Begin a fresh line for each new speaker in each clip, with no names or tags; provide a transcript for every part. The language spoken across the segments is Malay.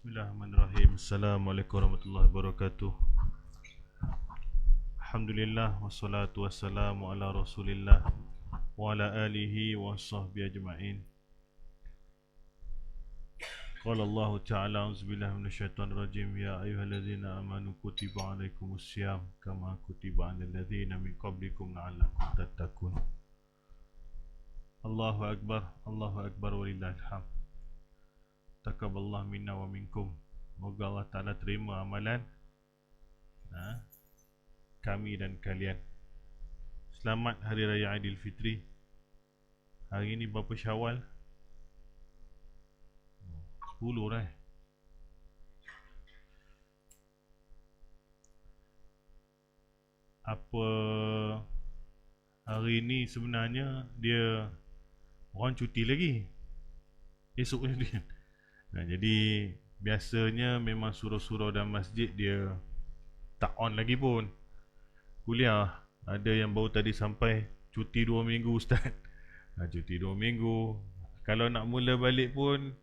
Bismillahirrahmanirrahim. Assalamualaikum warahmatullahi wabarakatuh. Alhamdulillah wassalatu wassalamu ala Rasulillah wa ala alihi wa sahbihi ajma'in. Qala Allah Ta'ala auzubillahi minasyaitonir rajim ya ayyuhalladzina amanu kutiba alaikumus syiyam kama kutiba alal ladzina min qablikum la'allakum tattaqun. Allahu akbar walillahil hamd. Taqabbalallahu minna wa minkum. Moga Allah Ta'ala terima amalan kami dan kalian. Selamat Hari Raya Aidilfitri. Hari ini berapa Syawal? 10 dah. Apa hari ini sebenarnya dia orang cuti lagi. Esoknya dia. Jadi biasanya memang surau-surau dan masjid dia tak on lagi pun. Kuliah ada yang baru tadi sampai cuti 2 minggu Ustaz. Cuti 2 minggu. Kalau nak mula balik pun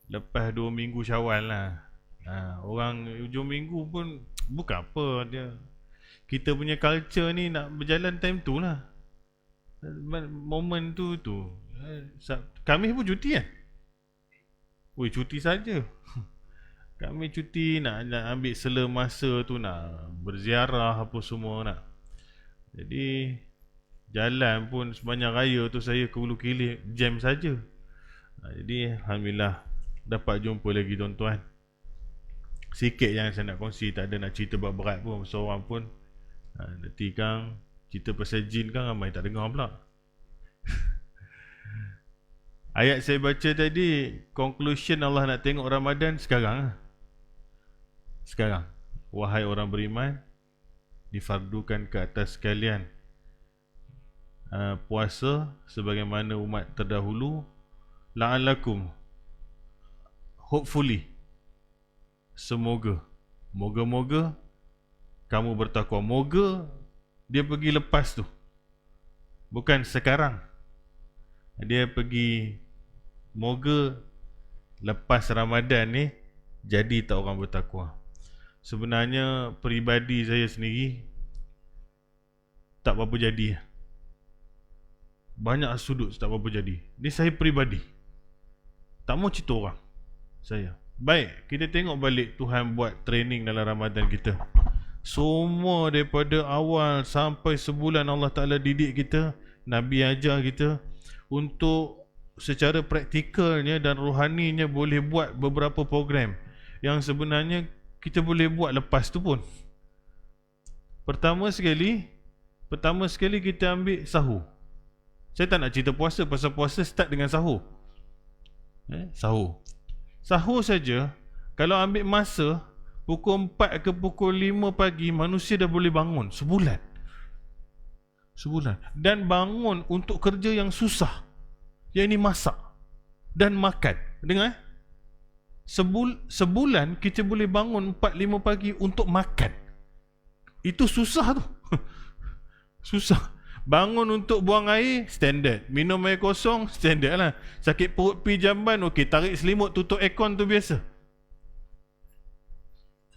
lepas 2 minggu Syawal lah. Orang hujung minggu pun bukan apa dia. Kita punya culture ni nak berjalan time tu lah. Moment tu. Kami pun cuti kan? Cuti saja. Kami cuti nak ambil sela masa tu, nak berziarah apa semua nak. Jadi jalan pun sepanjang raya tu saya ke Ulu Kilik jam saja. Jadi alhamdulillah dapat jumpa lagi tuan-tuan. Sikit yang saya nak kongsi, tak ada nak cerita berat pun. Seorang pun nanti Kang cerita pasal jin kan ramai tak dengar pula. Ayat saya baca tadi, conclusion Allah nak tengok Ramadan sekarang. Sekarang, wahai orang beriman, difardukan ke atas kalian puasa sebagaimana umat terdahulu, la'allakum, hopefully, semoga, moga-moga kamu bertakwa. Moga dia pergi lepas tu, bukan sekarang. Dia pergi moga lepas Ramadan ni jadi tak orang bertakwa. Sebenarnya peribadi saya sendiri tak apa jadi. Banyak sudut tak apa jadi. Ni saya peribadi, tak mau cerita orang saya. Baik, kita tengok balik Tuhan buat training dalam Ramadan kita. Semua daripada awal sampai sebulan Allah Ta'ala didik kita, Nabi ajar kita untuk secara praktikalnya dan rohaninya boleh buat beberapa program yang sebenarnya kita boleh buat lepas tu pun. Pertama sekali kita ambil sahur. Saya tak nak cerita puasa, pasal puasa start dengan sahur. Sahur saja, kalau ambil masa pukul 4 ke pukul 5 pagi, manusia dah boleh bangun sebulan. Dan bangun untuk kerja yang susah, yang ini masak dan makan. Dengar, sebulan kita boleh bangun 4-5 pagi untuk makan. Itu susah tu. Susah. Bangun untuk buang air, standard. Minum air kosong, standard lah. Sakit perut pi jamban, okey. Tarik selimut, tutup aircon tu biasa.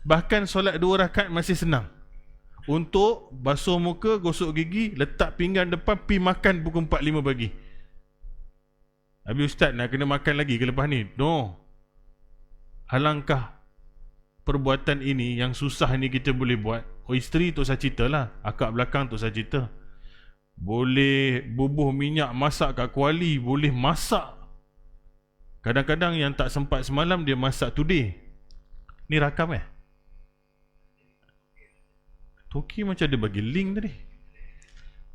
Bahkan solat 2 rakaat masih senang. Untuk basuh muka, gosok gigi, letak pinggan depan, pi makan pukul 4-5 pagi. Habis ustaz nak kena makan lagi ke lepas ni? No. Alangkah perbuatan ini yang susah ni kita boleh buat. Isteri tu saya cerita lah, akak belakang tu saya cerita. Boleh bubuh minyak masak kat kuali, boleh masak. Kadang-kadang yang tak sempat semalam dia masak today. Ni rakam Toki macam dia bagi link tadi.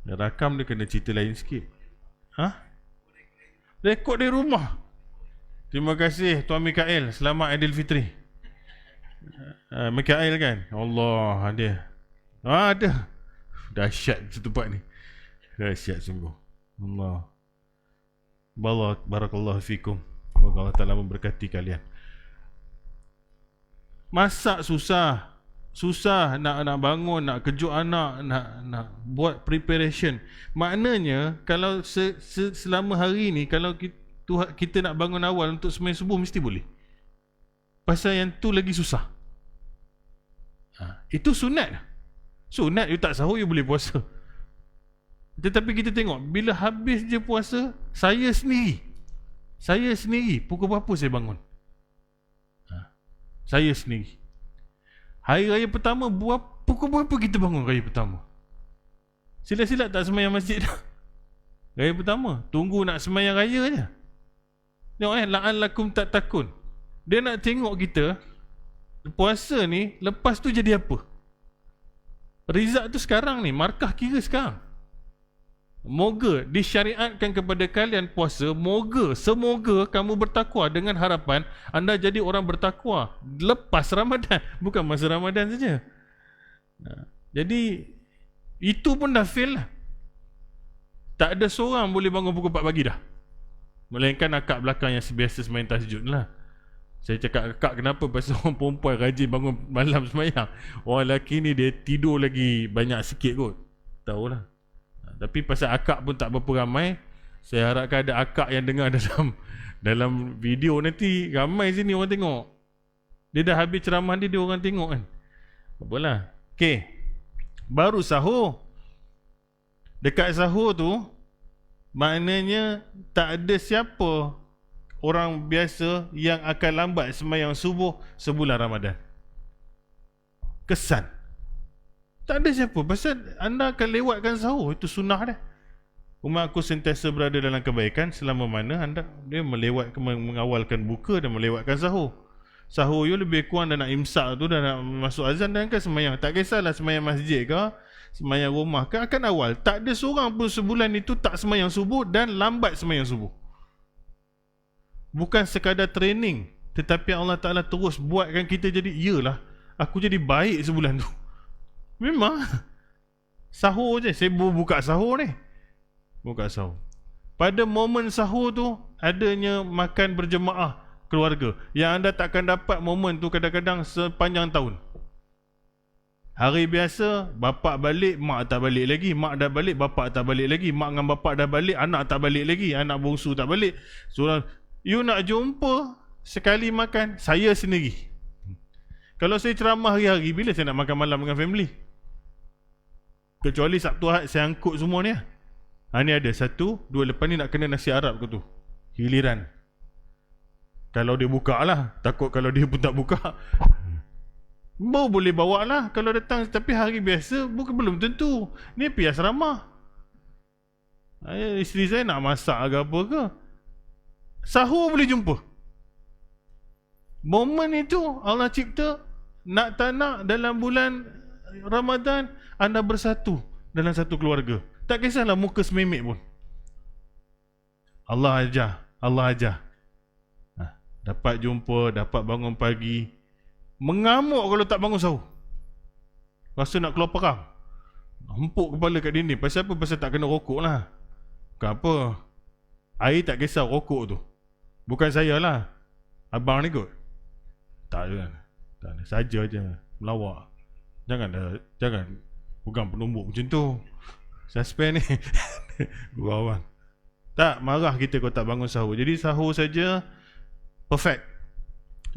Dia rakam, dia kena cerita lain sikit. Rekod di rumah. Terima kasih Tuan Mikael. Selamat Aidilfitri. Mikael kan? Allah ada. Ada. Dahsyat tempat ni. Dahsyat sungguh. Allah. Barakallahu fikum. Semoga Allah Ta'ala memberkati kalian. Masak susah. Nak bangun, nak kejut anak, nak buat preparation. Maknanya kalau selama hari ni, kalau kita nak bangun awal untuk sembahyang subuh, mesti boleh. pasal yang tu lagi susah. Itu sunat. Sunat you tak sahur you boleh puasa. Tetapi kita tengok bila habis je puasa, saya sendiri pukul berapa saya bangun? Saya sendiri. Hari raya pertama pukul berapa kita bangun raya pertama? Silat-silat tak sembahyang masjid dah. Raya pertama tunggu nak sembahyang raya je. Tengok la'allakum tattaqun. Dia nak tengok kita puasa ni lepas tu jadi apa. Result tu sekarang ni, markah kira sekarang. Moga disyariatkan kepada kalian puasa. Semoga kamu bertakwa, dengan harapan anda jadi orang bertakwa lepas Ramadan, bukan masa Ramadan saja. Jadi itu pun dah fail lah. Tak ada seorang boleh bangun pukul 4 pagi dah, melainkan akak belakang yang biasa semain tahajud lah. Saya cakap akak kenapa, pasal orang perempuan rajin bangun malam semayang. Orang lelaki ni dia tidur lagi banyak sikit kot. Tahulah. Tapi pasal akak pun tak berapa ramai, saya harapkan ada akak yang dengar dalam video nanti. Ramai sini orang tengok. Dia dah habis ceramah dia orang tengok kan. Apalah. Okay, baru sahur. Dekat sahur tu maknanya tak ada siapa orang biasa yang akan lambat sembahyang subuh sebulan Ramadan. Kesan tak ada siapa, pasal anda akan lewatkan sahur. Itu sunnah dah. Umat aku sentiasa berada dalam kebaikan selama mana dia mengawalkan buka dan melewatkan sahur. Sahur you lebih kurang dah nak imsak tu, dah nak masuk azan dan kan sembahyang. Tak kisahlah sembahyang masjid ke, sembahyang rumah ke, akan awal. Tak ada seorang pun sebulan itu tak sembahyang subuh dan lambat sembahyang subuh. Bukan sekadar training, tetapi Allah Ta'ala terus buatkan kita jadi, iyalah aku jadi baik sebulan tu. Memang sahur je. Saya buka sahur ni, buka sahur. Pada momen sahur tu adanya makan berjemaah keluarga yang anda takkan dapat momen tu kadang-kadang sepanjang tahun. Hari biasa bapak balik, mak tak balik lagi. Mak dah balik, bapak tak balik lagi. Mak dengan bapak dah balik, anak tak balik lagi. Anak bongsu tak balik. So you nak jumpa sekali makan, saya sendiri. Kalau saya ceramah hari-hari, bila saya nak makan malam dengan family? Kecuali Sabtu Ahad saya angkut semua ni. Ni ada 1, 2, lepas ni nak kena nasi Arab ke tu, giliran. Kalau dia buka lah, takut kalau dia pun tak buka baru boleh bawa lah kalau datang. Tapi hari biasa belum tentu. Ni pergi asrama, isteri saya nak masak ke apa ke, sahur boleh jumpa. Momen itu Allah cipta. Nak tak nak dalam bulan Ramadan anda bersatu dalam satu keluarga. Tak kisahlah muka sememek pun, Allah ajar. Dapat jumpa, dapat bangun pagi, mengamuk kalau tak bangun sahur. Rasa nak keluar perang, hempuk kepala kat dinding. Pasal apa? Pasal tak kena rokok lah. Bukan apa, air tak kisah, rokok tu. Bukan saya lah, abang ni kot. Tak ada saja je melawak. Jangan pegang penumbuk macam tu. Suspend ni. Gua abang. Tak marah kita kalau tak bangun sahur. Jadi sahur saja perfect.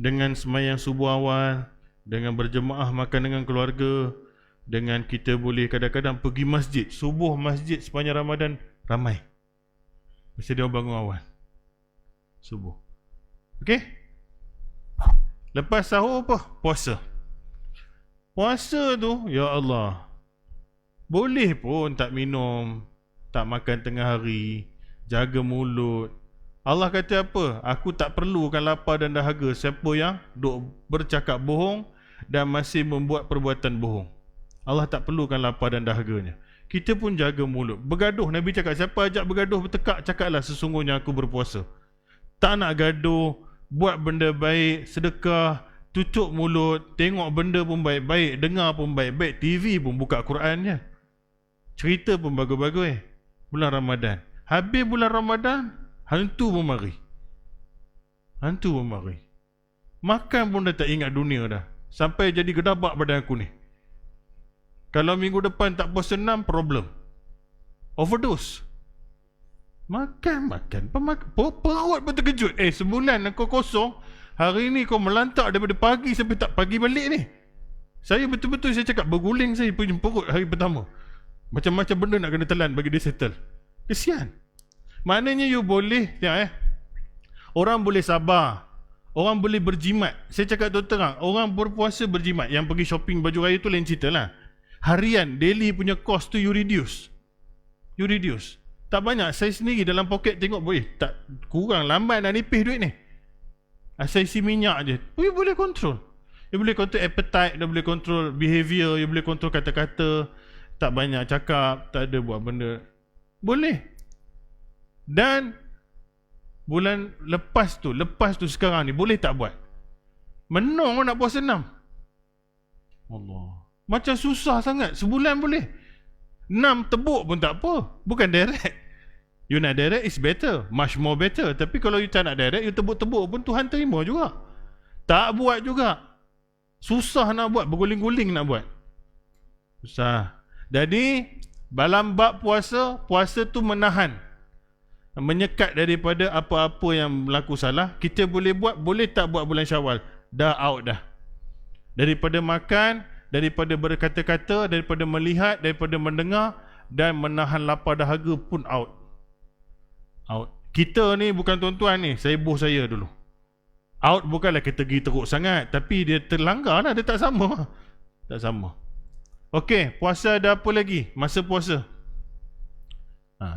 Dengan sembahyang subuh awal, dengan berjemaah makan dengan keluarga, dengan kita boleh kadang-kadang pergi masjid. Subuh masjid sepanjang Ramadan ramai. Mesti dia bangun awal subuh. Okey? Lepas sahur apa? Puasa. Puasa tu, ya Allah, boleh pun tak minum, tak makan tengah hari, jaga mulut. Allah kata apa? Aku tak perlukan lapar dan dahaga siapa yang duk bercakap bohong dan masih membuat perbuatan bohong. Allah tak perlukan lapar dan dahaganya. Kita pun jaga mulut. Bergaduh, Nabi cakap, siapa ajak bergaduh bertekak, cakaplah sesungguhnya aku berpuasa. Tak nak gaduh, buat benda baik, sedekah, tutup mulut, tengok benda pun baik-baik, dengar pun baik-baik, TV pun buka Quran je, cerita pun bagus-bagus. Bulan Ramadan, habis bulan Ramadan, hantu pun mari. Makan pun dah tak ingat dunia dah, sampai jadi gedabak badan aku ni. Kalau minggu depan tak puasa 6, problem, overdose. Makan perut pun terkejut. Sebulan aku kosong, Hari ni kau melantak daripada pagi sampai tak pagi balik ni. Saya betul-betul saya cakap berguling saya punya perut hari pertama. Macam-macam benda nak kena telan bagi dia settle. Kesian. Maknanya you boleh orang boleh sabar. Orang boleh berjimat. Saya cakap terang, orang berpuasa berjimat. Yang pergi shopping baju raya tu lain cerita lah. Harian, daily punya cost tu you reduce. You reduce. Tak banyak. Saya sendiri dalam poket tengok boleh. Tak kurang lambat nak nipis duit ni. Saya isi minyak je. You boleh control. You boleh control appetite. You boleh control behavior. You boleh control kata-kata. Tak banyak cakap. Tak ada buat benda. Boleh. Dan bulan lepas tu sekarang ni boleh tak buat? Menong nak puasa 6. Allah. Macam susah sangat. Sebulan boleh. 6 tebuk pun tak apa. Bukan direct. You nak direct is better. Much more better. Tapi kalau you tak nak direct, you tebuk-tebuk pun Tuhan terima juga. Tak buat juga. Susah nak buat. Berguling-guling nak buat. Susah. Jadi dalam bab puasa, puasa tu menahan, menyekat daripada apa-apa yang berlaku salah. Kita boleh buat, boleh tak buat bulan Syawal. Dah out dah. Daripada makan, daripada berkata-kata, daripada melihat, daripada mendengar, dan menahan lapar dahaga pun out. Out. Kita ni bukan tuan-tuan ni, saya ibu saya dulu. Out bukanlah kategori teruk sangat, tapi dia terlanggar lah, dia tak sama. Tak sama. Okey, puasa ada apa lagi? Masa puasa.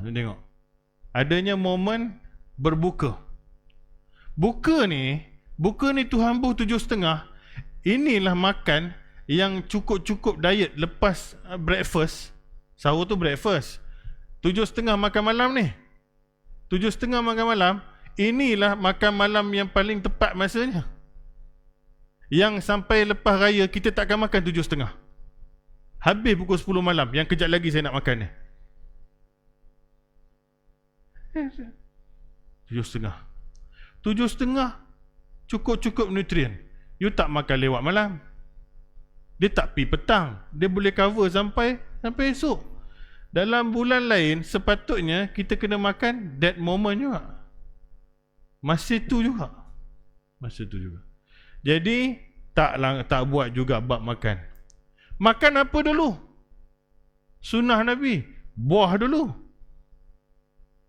Ni tengok. Adanya momen berbuka. Buka ni Tuhan buh 7.30. Inilah makan yang cukup-cukup diet lepas breakfast. Sahur tu breakfast. 7.30 makan malam ni. 7.30 makan malam. Inilah makan malam yang paling tepat masanya. Yang sampai lepas raya kita takkan makan 7.30. Habis pukul 10 malam. Yang kejap lagi saya nak makan ni. 7.30. 7.30 cukup-cukup nutrien. You tak makan lewat malam. Dia tak pi petang. Dia boleh cover sampai esok. Dalam bulan lain sepatutnya kita kena makan that moment juga. Masa tu juga. Jadi tak buat juga bab makan. Makan apa dulu? Sunnah Nabi, buah dulu.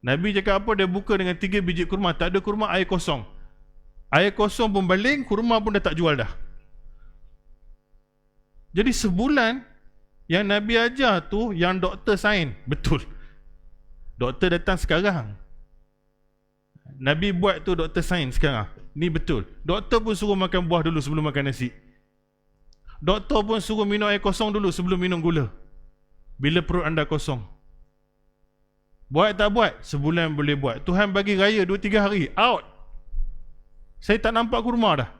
Nabi cakap apa? Dia buka dengan 3 biji kurma. Tak ada kurma, air kosong. Air kosong pun baling, kurma pun dah tak jual dah. Jadi sebulan yang Nabi ajar tu, yang doktor sign. Betul. Doktor datang sekarang. Nabi buat tu doktor sign sekarang. Ni betul. Doktor pun suruh makan buah dulu sebelum makan nasi. Doktor pun suruh minum air kosong dulu sebelum minum gula. Bila perut anda kosong. Buat tak buat? Sebulan boleh buat. Tuhan bagi raya 2-3 hari. Out. Saya tak nampak kurma dah.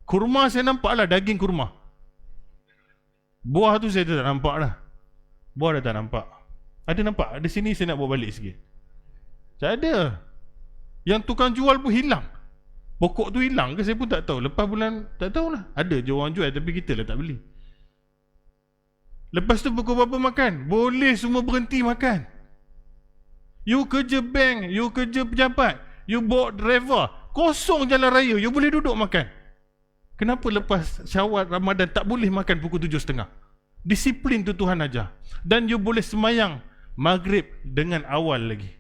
Kurma saya nampak lah, daging kurma. Buah tu saya tak nampak dah. Buah dah tak nampak. Ada nampak? Ada sini saya nak bawa balik sikit. Tak ada. Yang tukang jual pun hilang. Pokok tu hilang ke saya pun tak tahu. Lepas bulan tak tahulah. Ada je orang jual tapi kita lah tak beli. Lepas tu pukul berapa makan? Boleh semua berhenti makan. You kerja bank, you kerja pejabat, you bawa driver, kosong jalan raya, you boleh duduk makan. Kenapa lepas Syawal Ramadan tak boleh makan pukul 7.30? Disiplin tu Tuhan ajar. Dan you boleh semayang maghrib dengan awal lagi.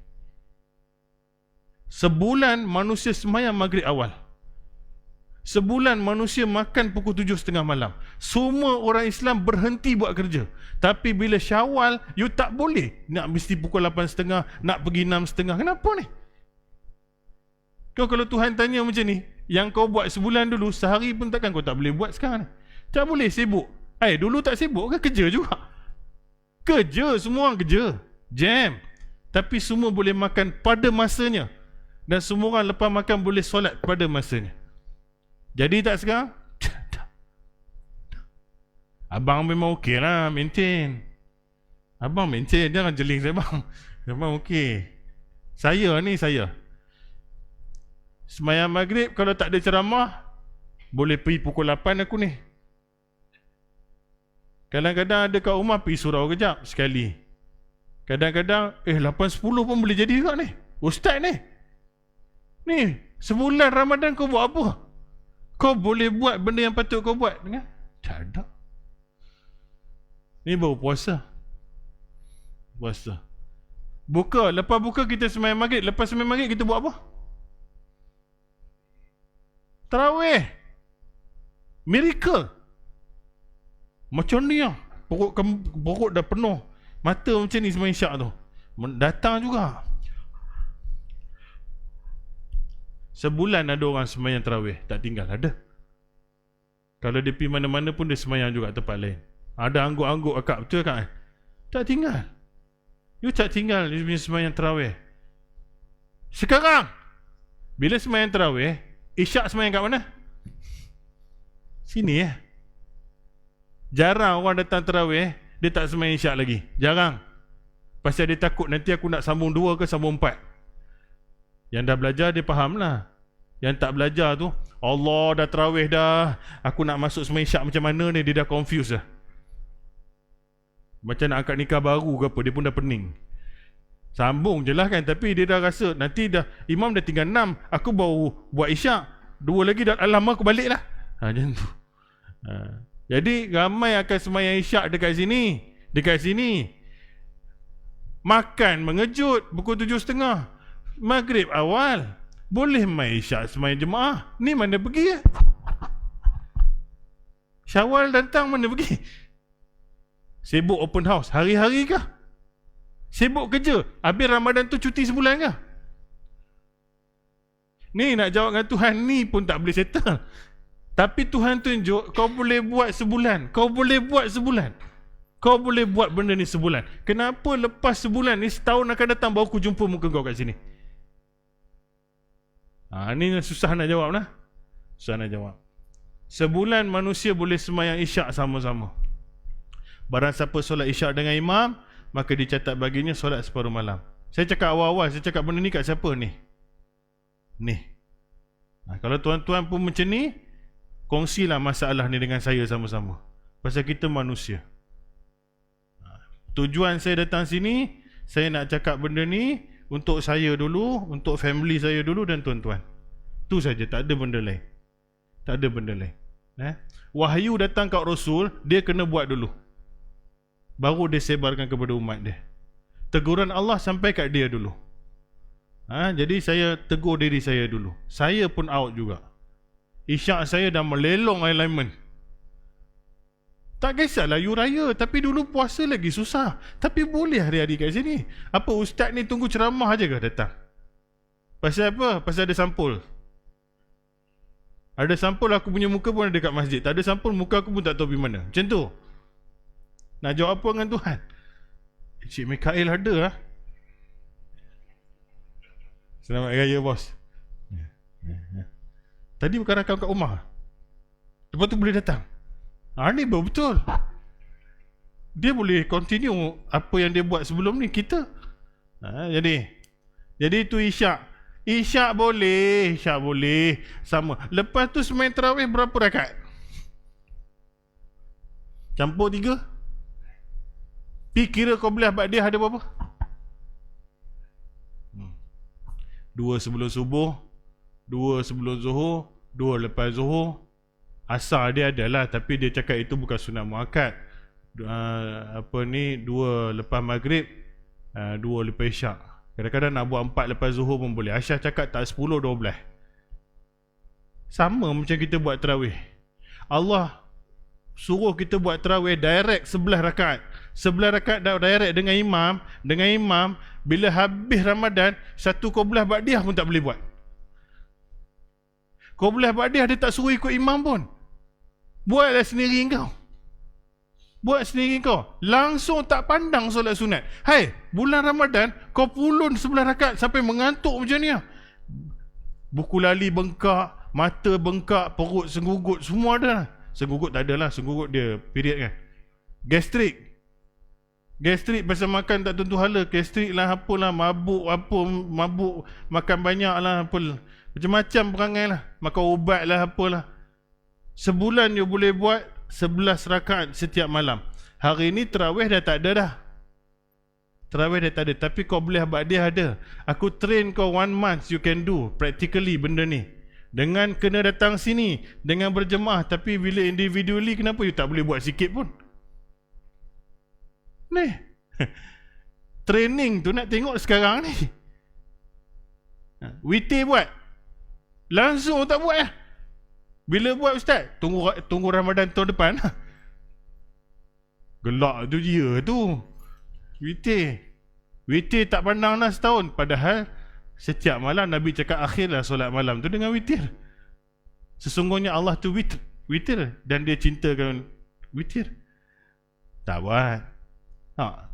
Sebulan manusia semayang maghrib awal. Sebulan manusia makan pukul 7.30 malam. Semua orang Islam berhenti buat kerja. Tapi bila Syawal, you tak boleh. Nak mesti pukul 8.30, nak pergi 6.30. Kenapa ni? Kalau Tuhan tanya macam ni, yang kau buat sebulan dulu, sehari pun takkan kau tak boleh buat sekarang ni. Tak boleh sibuk. Dulu tak sibuk kan? Kerja juga. Kerja, semua orang kerja. Jam. Tapi semua boleh makan pada masanya. Dan semua orang lepas makan boleh solat pada masanya. Jadi tak sekarang? Abang memang okey lah, maintain. Abang maintain, jangan jeling saya bang. Memang okey. Saya. Semayang maghrib kalau tak ada ceramah, boleh pergi pukul 8 aku ni. Kadang-kadang ada kat rumah pergi surau kejap sekali. Kadang-kadang 8.10 pun boleh jadi juga ni. Ustaz ni. Ni, sebulan Ramadan kau buat apa? Kau boleh buat benda yang patut kau buat dengan? Tak ada. Ni baru puasa. Puasa. Buka, lepas buka kita sembahyang maghrib. Lepas sembahyang maghrib kita buat apa? Tarawih. Miracle. Macam ni lah. Perut dah penuh. Mata macam ni sembahyang isyak tu. Datang juga. Sebulan ada orang sembahyang tarawih, tak tinggal, ada. Kalau dia pergi mana-mana pun dia sembahyang juga tempat lain. Ada angguk-angguk akak, betul kan? Tak tinggal. You tak tinggal dia punya sembahyang tarawih. Sekarang bila sembahyang tarawih, isyak sembahyang kat mana? Sini Jarang orang datang tarawih dia tak sembahyang isyak lagi. Jarang. Pasal dia takut nanti aku nak sambung 2 ke sambung 4. Yang dah belajar dia faham lah. Yang tak belajar tu, Allah dah tarawih dah, aku nak masuk sembahyang isyak macam mana ni, dia dah confused dah. Macam nak angkat nikah baru ke apa, dia pun dah pening. Sambung je lah kan, tapi dia dah rasa nanti dah imam dah tinggal 6, aku baru buat isyak, 2 lagi dah alam aku balik lah. Macam tu. Jadi ramai akan sembahyang isyak dekat sini. Makan mengejut pukul 7.30. Maghrib awal. Boleh main isyak sembahyang jemaah. Ni mana pergi Syawal datang mana pergi? Sibuk open house hari-hari kah? Sibuk kerja. Habis Ramadan tu cuti sebulan kah? Ni nak jawab dengan Tuhan ni pun tak boleh settle. Tapi Tuhan tunjuk kau boleh buat sebulan. Kau boleh buat benda ni sebulan. Kenapa lepas sebulan ni, setahun akan datang baru aku jumpa muka kau kat sini? Ni susah nak jawab lah. Susah nak jawab. Sebulan manusia boleh sembahyang isyak sama-sama. Barang siapa solat isyak dengan imam, maka dicatat baginya solat separuh malam. Saya cakap awal-awal, saya cakap benda ni kat siapa ni? Kalau tuan-tuan pun macam ni, kongsilah masalah ni dengan saya sama-sama. Pasal kita manusia. Tujuan saya datang sini, saya nak cakap benda ni untuk saya dulu, untuk family saya dulu dan tuan-tuan. Tu saja, tak ada benda lain. Wahyu datang kat Rasul, dia kena buat dulu, baru dia sebarkan kepada umat dia. Teguran Allah sampai kat dia dulu. Jadi saya tegur diri saya dulu. Saya pun out juga. Isyak saya dah melelong alignment. Tak kisahlah you raya, tapi dulu puasa lagi susah. Tapi boleh hari-hari kat sini. Apa ustaz ni tunggu ceramah aja ke datang? Pasal apa? Pasal ada sampul. Ada sampul aku punya muka pun ada kat masjid. Tak ada sampul muka aku pun tak tahu pergi mana. Macam tu. Nak jawab apa dengan Tuhan? Cik Mikael ada lah. Selamat raya bos. Tadi bukan rakam kat rumah. Lepas tu boleh datang. Ni betul. Dia boleh continue apa yang dia buat sebelum ni kita. Jadi itu isyak. Isyak boleh sama. Lepas tu sembahyang tarawih berapa rakaat? Campur 3. Pi kira qabliyah ba'diyah ada berapa? 2 sebelum subuh, 2 sebelum zuhur, 2 lepas zuhur. Asar dia adalah, tapi dia cakap itu bukan sunat muakkad. 2 lepas maghrib, 2 lepas isyak. Kadang-kadang nak buat 4 lepas zuhur pun boleh. Aisyah cakap tak 10, 12. Sama macam kita buat tarawih. Allah suruh kita buat tarawih direct 11 rakaat. 11 rakaat direct dengan imam. Bila habis Ramadan, 1 qabliyah ba'diyah pun tak boleh buat. Qabliyah ba'diyah dia tak suruh ikut imam pun. Buatlah sendiri kau. Langsung tak pandang solat sunat. Hai, bulan Ramadan kau pulun 11 rakaat sampai mengantuk macam ni lah. Buku lali bengkak, mata bengkak, perut senggugut, semua ada lah. Senggugut tak ada lah, senggugut dia period kan. Gastrik pasal makan tak tentu hala. Gastrik lah apalah, mabuk, makan banyak lah, macam-macam perangai lah. Makan ubat lah, apalah. Sebulan you boleh buat 11 rakaat setiap malam. Hari ni tarawih dah tak ada. Tapi qabliyah ba'diyah ada. Aku train kau 1 month you can do practically benda ni. dengan kena datang sini, dengan berjemaah. Tapi bila individually, kenapa you tak boleh buat sikit pun? Ni training tu nak tengok sekarang ni. Witir buat, langsung tak buat lah. Bila buat ustaz? Tunggu Ramadan tahun depan. Gelak tu dia tu. Witir tak pandang lah setahun. Padahal setiap malam Nabi cakap akhirlah solat malam tu dengan witir. Sesungguhnya Allah tu witir dan dia cintakan witir. Tak buat.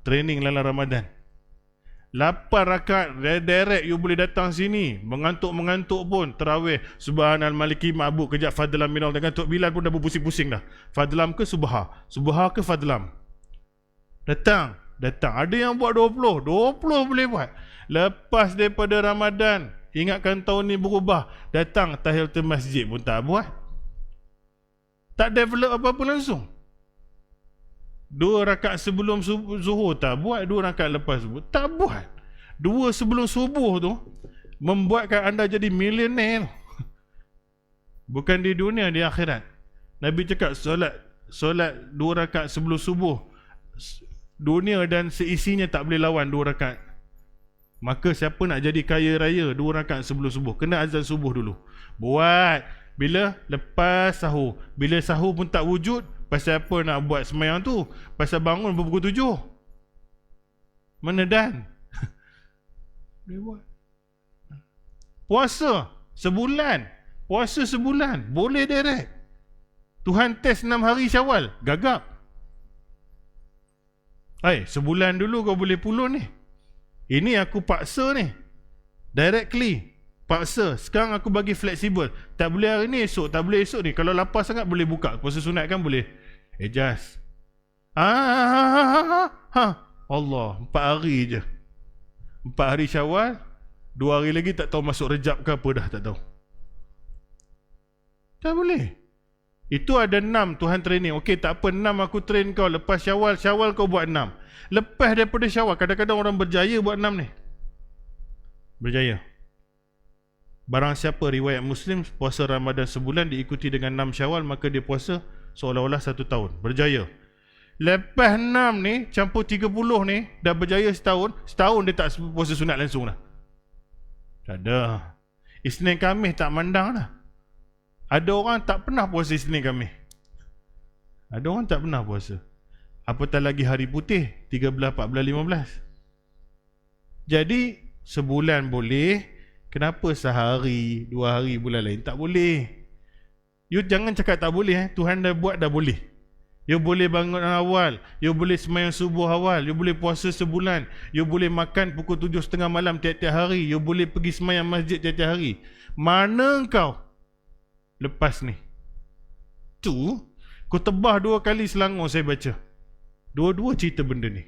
Training dalam Ramadan. 8 rakaat direct you boleh datang sini. Mengantuk-mengantuk pun Tarawih Subhanal Maliki Ma'bud. Kejap Fadlam minal. Dengan Tok Bilal pun dah berpusing-pusing dah. Fadlam ke Subha? Subha ke Fadlam? Datang. Ada yang buat 20 boleh buat. Lepas daripada Ramadan, ingatkan tahun ni berubah, datang tahiyatul masjid pun tak buat. Tak develop apa-apa langsung. 2 rakaat sebelum zuhur tak buat, 2 rakaat lepas zuhur tak buat. 2 sebelum subuh tu membuatkan anda jadi milioner. Bukan di dunia, di akhirat. Nabi cakap solat 2 rakaat sebelum subuh, dunia dan seisinya tak boleh lawan 2 rakaat. Maka siapa nak jadi kaya raya 2 rakaat sebelum subuh, kena azan subuh dulu. Buat bila? Lepas sahur. Bila sahur pun tak wujud, pasal apa nak buat semayang tu? Pasal bangun pukul 7. Mana dan? Dia buat. Puasa sebulan. Boleh direct. Tuhan test 6 hari Syawal, gagap. Sebulan dulu kau boleh puluh ni. Ini aku paksa ni. Directly paksa. Sekarang aku bagi fleksibel. Tak boleh hari ni, esok. Tak boleh esok ni. Kalau lapar sangat boleh buka. Puasa sunat kan boleh. Adjust. Allah, 4 hari je. 4 hari Syawal, 2 hari lagi tak tahu masuk Rejab ke apa dah, tak tahu. Tak boleh. Itu ada 6 Tuhan training. Okey, tak apa, 6 aku train kau. Lepas Syawal kau buat 6. Lepas daripada Syawal, kadang-kadang orang berjaya buat 6 ni. Berjaya. Barang siapa riwayat Muslim puasa Ramadan sebulan diikuti dengan 6 Syawal, maka dia puasa seolah-olah 1 tahun. Berjaya. Lepas 6 ni campur 30 ni dah berjaya setahun. Setahun dia tak puasa sunat langsung lah. Tak ada. Isnin Khamis tak mandang lah. Ada orang tak pernah puasa Isnin Khamis. Ada orang tak pernah puasa. Apatah lagi hari putih 13, 14, 15. Jadi sebulan boleh. Kenapa sehari, 2 hari bulan lain tak boleh? You jangan cakap tak boleh. Tuhan dah buat, dah boleh. You boleh bangun awal, you boleh semayang subuh awal, you boleh puasa sebulan, you boleh makan pukul 7.30 malam tiap-tiap hari, you boleh pergi semayang masjid tiap-tiap hari. Mana kau lepas ni? Tu kau tebah 2 kali Selangor saya baca. Dua-dua cerita benda ni.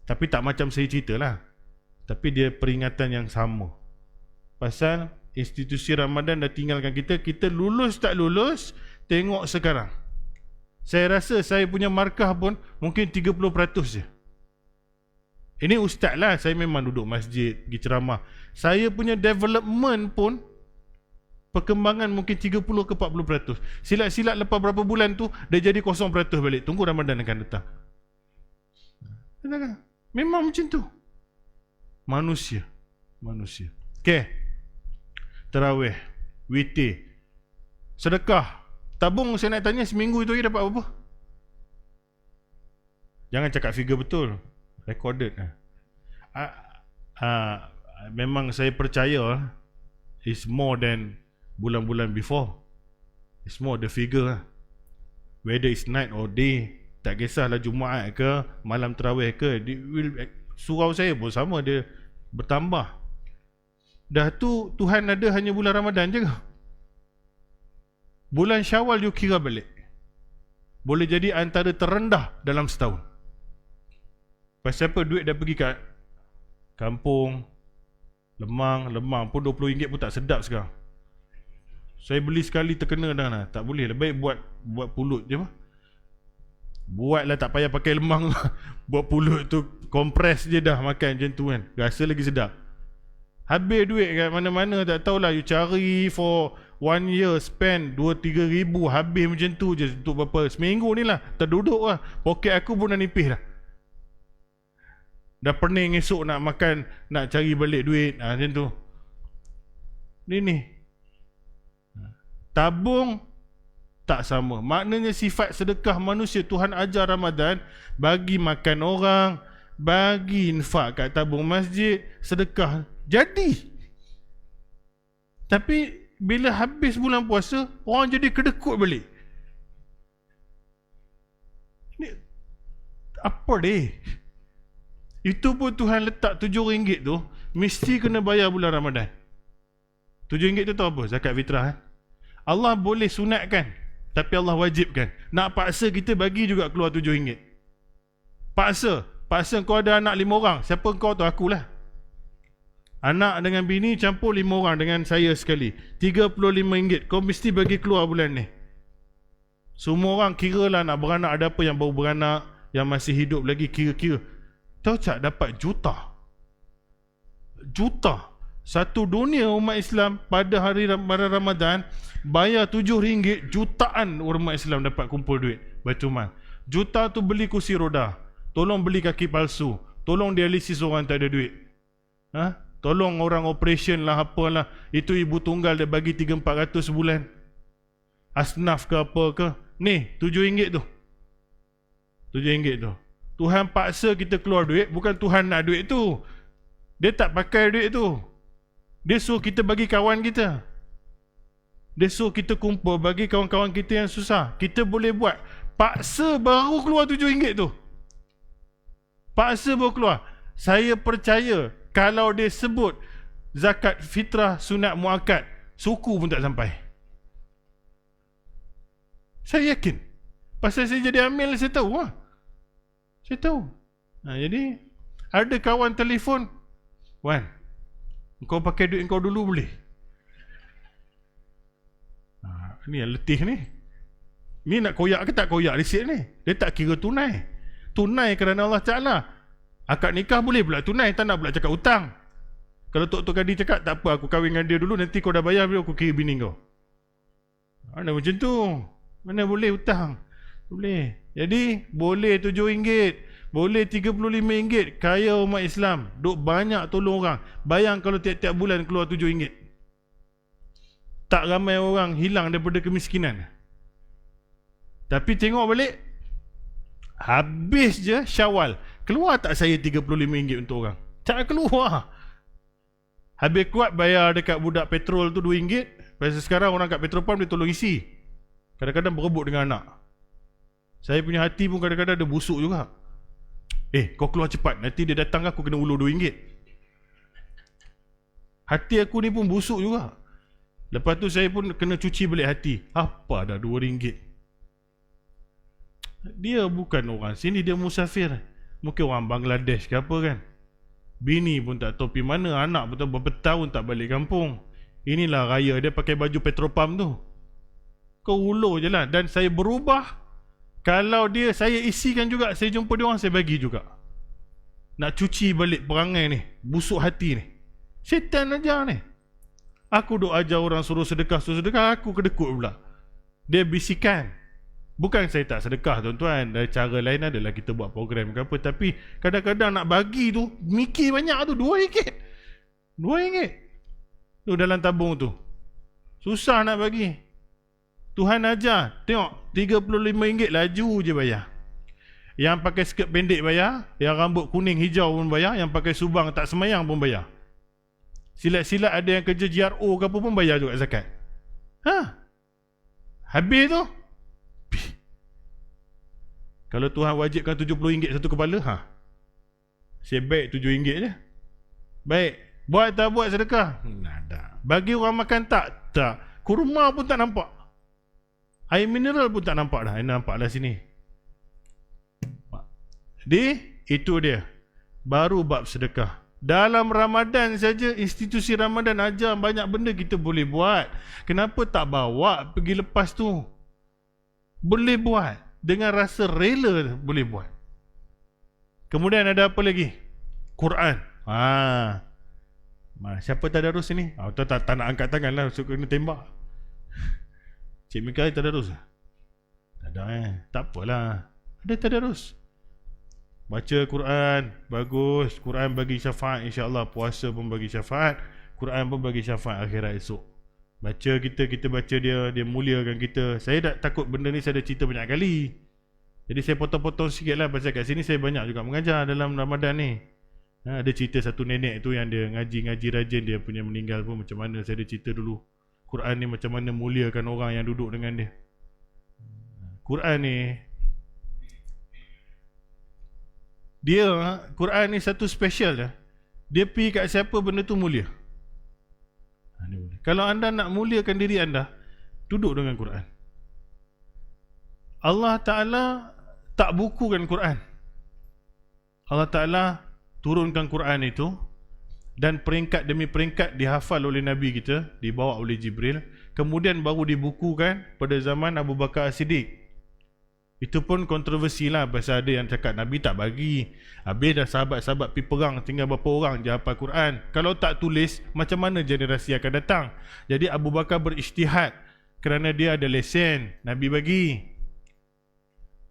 Tapi tak macam saya cerita lah. Tapi dia peringatan yang sama. Pasal institusi Ramadan dah tinggalkan kita. Kita lulus tak lulus, tengok sekarang. Saya rasa saya punya markah pun mungkin 30% je. Ini ustaz lah, saya memang duduk masjid, pergi ceramah. Saya punya development pun perkembangan mungkin 30 ke 40%. Silat-silat lepas berapa bulan tu dah jadi 0% balik. Tunggu Ramadan akan datang. Memang macam tu. Manusia. Okey. Tarawih, witir, sedekah. Tabung saya nak tanya, seminggu itu dapat apa? Jangan cakap figure betul. Recorded. Memang saya percaya it's more than bulan-bulan before. It's more the figure. Whether it's night or day, tak kisahlah Jumaat ke, malam tarawih ke, surau saya pun sama, dia bertambah. Dah tu Tuhan ada hanya bulan Ramadan je ke? Bulan Syawal you kira balik, boleh jadi antara terendah dalam setahun. Pasal apa? Duit dah pergi kat kampung, lemang pun RM20 pun tak sedap sekarang. Saya beli sekali terkena dah lah. Tak boleh lah, baik buat pulut je mah. Buatlah, tak payah pakai lemang. Buat pulut tu kompres je dah, makan macam tu kan, rasa lagi sedap. Habis duit kat mana-mana tak tahulah. You cari for 1 year spend 2-3 ribu, habis macam tu je untuk berapa seminggu ni lah, terduduk lah, poket aku pun dah nipis dah. Dah pening esok nak makan, nak cari balik duit, macam tu. Ni tabung tak sama. Maknanya sifat sedekah manusia, Tuhan ajar Ramadan bagi makan orang, bagi infak kat tabung masjid, sedekah. Jadi tapi bila habis bulan puasa, orang jadi kedekut balik. Ni apa deh? Itu pun Tuhan letak RM7 tu mesti kena bayar bulan Ramadan. RM7 tu tahu apa? Zakat fitrah kan? Allah boleh sunatkan, tapi Allah wajibkan. Nak paksa kita bagi juga keluar RM7. Paksa kau ada anak 5 orang. Siapa kau tu? Akulah. Anak dengan bini campur 5 orang dengan saya sekali, RM35. Kau mesti bagi keluar bulan ni. Semua orang kira lah nak beranak, ada apa yang baru beranak, yang masih hidup lagi, kira-kira. Tahu tak dapat juta. Satu dunia umat Islam pada hari Ramadan bayar RM7, jutaan umat Islam dapat kumpul duit Baitumal. Juta tu beli kursi roda, tolong beli kaki palsu, tolong dialisis orang tak ada duit, tolong orang operation lah, apalah. Itu ibu tunggal dia bagi 300-400 sebulan, asnaf ke apa ke. Ni RM7 tu, RM7 tu. Tuhan paksa kita keluar duit, bukan Tuhan nak duit tu. Dia tak pakai duit tu. Dia suruh kita bagi kawan kita. Dia suruh kita kumpul bagi kawan-kawan kita yang susah. Kita boleh buat. Paksa baru keluar RM7 tu. Paksa baru keluar. Saya percaya kalau dia sebut zakat fitrah sunat muakkad, suku pun tak sampai. Saya yakin. Pasal saya jadi amil, saya tahu lah. Saya tahu. Jadi ada kawan telefon, Wan, kau pakai duit kau dulu boleh? Ni yang letih ni. Ni nak koyak ke tak koyak resit ni? Dia tak kira tunai. Tunai kerana Allah Ta'ala. Akad nikah boleh pula tunai, tak nak pula cakap hutang. Kalau Tok Kadi cakap, tak apa, aku kahwin dengan dia dulu, nanti kau dah bayar, aku kira bini kau. Mana macam tu? Mana boleh hutang? Boleh. Jadi boleh RM7, boleh RM35. Kaya umat Islam, duk banyak tolong orang. Bayang kalau tiap-tiap bulan keluar RM7. Tak ramai orang hilang daripada kemiskinan. Tapi tengok balik, habis je Syawal, keluar tak saya RM35 untuk orang? Tak keluar. Habis kuat bayar dekat budak petrol tu RM2. Pasal sekarang orang kat petrol pump dia tolong isi. Kadang-kadang berebut dengan anak. Saya punya hati pun kadang-kadang ada busuk juga. Kau keluar cepat, nanti dia datang aku kena ulur RM2. Hati aku ni pun busuk juga. Lepas tu saya pun kena cuci balik hati. Apa dah RM2? Dia bukan orang sini, dia musafir. Mungkin orang Bangladesh ke apa kan. Bini pun tak tahu pergi mana, anak pun tak berapa tahun tak balik kampung. Inilah raya dia pakai baju petropam tu. Kau ulur je lah. Dan saya berubah. Kalau dia, saya isikan juga. Saya jumpa dia orang, saya bagi juga. Nak cuci balik perangai ni, busuk hati ni. Syaitan ajar ni. Aku duk ajar orang suruh sedekah, aku kedekut pula. Dia bisikan. Bukan saya tak sedekah tuan-tuan. Dari cara lain adalah kita buat program ke apa. Tapi kadang-kadang nak bagi tu, mikir banyak tu, RM2. Tu dalam tabung tu. Susah nak bagi. Tuhan ajar, tengok, RM35 laju je bayar. Yang pakai skirt pendek bayar, yang rambut kuning hijau pun bayar, yang pakai subang tak semayang pun bayar. Silat-silat ada yang kerja GRO ke apa pun bayar juga zakat. Habis tu. Kalau Tuhan wajibkan RM70 satu kepala, saya baik RM7 je. Baik, buat tak buat sedekah? Nada. Bagi orang makan tak? Tak. Kurma pun tak nampak. Air mineral pun tak nampak dah. Nampak dah sini. Jadi, itu dia. Baru bab sedekah. Dalam Ramadan saja, institusi Ramadan ajar banyak benda kita boleh buat. Kenapa tak bawa pergi lepas tu? Boleh buat. Dengan rasa rela boleh buat. Kemudian ada apa lagi? Quran. Siapa tadarus ni? Tak nak angkat tangan lah, so kena tembak. Cik Mika tadarus tak? Tak ada tak apalah. Ada tadarus. Baca Quran, bagus. Quran bagi syafaat insya-Allah. Puasa pun bagi syafaat. Quran pun bagi syafaat akhirat esok. Baca kita baca dia muliakan kita. Saya tak takut benda ni saya dah cerita banyak kali. Jadi saya potong-potong sikit lah pasal kat sini saya banyak juga mengajar dalam Ramadan ni. Ada cerita satu nenek tu yang dia ngaji rajin, dia punya meninggal pun macam mana. Saya ada cerita dulu Quran ni macam mana muliakan orang yang duduk dengan dia. Quran ni satu special dah. Dia pergi kat siapa benda tu mulia. Kalau anda nak muliakan diri anda, duduk dengan Quran. Allah Ta'ala tak bukukan Quran. Allah Ta'ala turunkan Quran itu, dan peringkat demi peringkat dihafal oleh Nabi kita, dibawa oleh Jibril, kemudian baru dibukukan pada zaman Abu Bakar As-Siddiq. Itu pun kontroversi lah, pasal ada yang cakap Nabi tak bagi, habis dah sahabat-sahabat pergi perang, tinggal berapa orang je hafal Quran. Kalau tak tulis, macam mana generasi akan datang? Jadi Abu Bakar berijtihad, kerana dia ada lesen, Nabi bagi.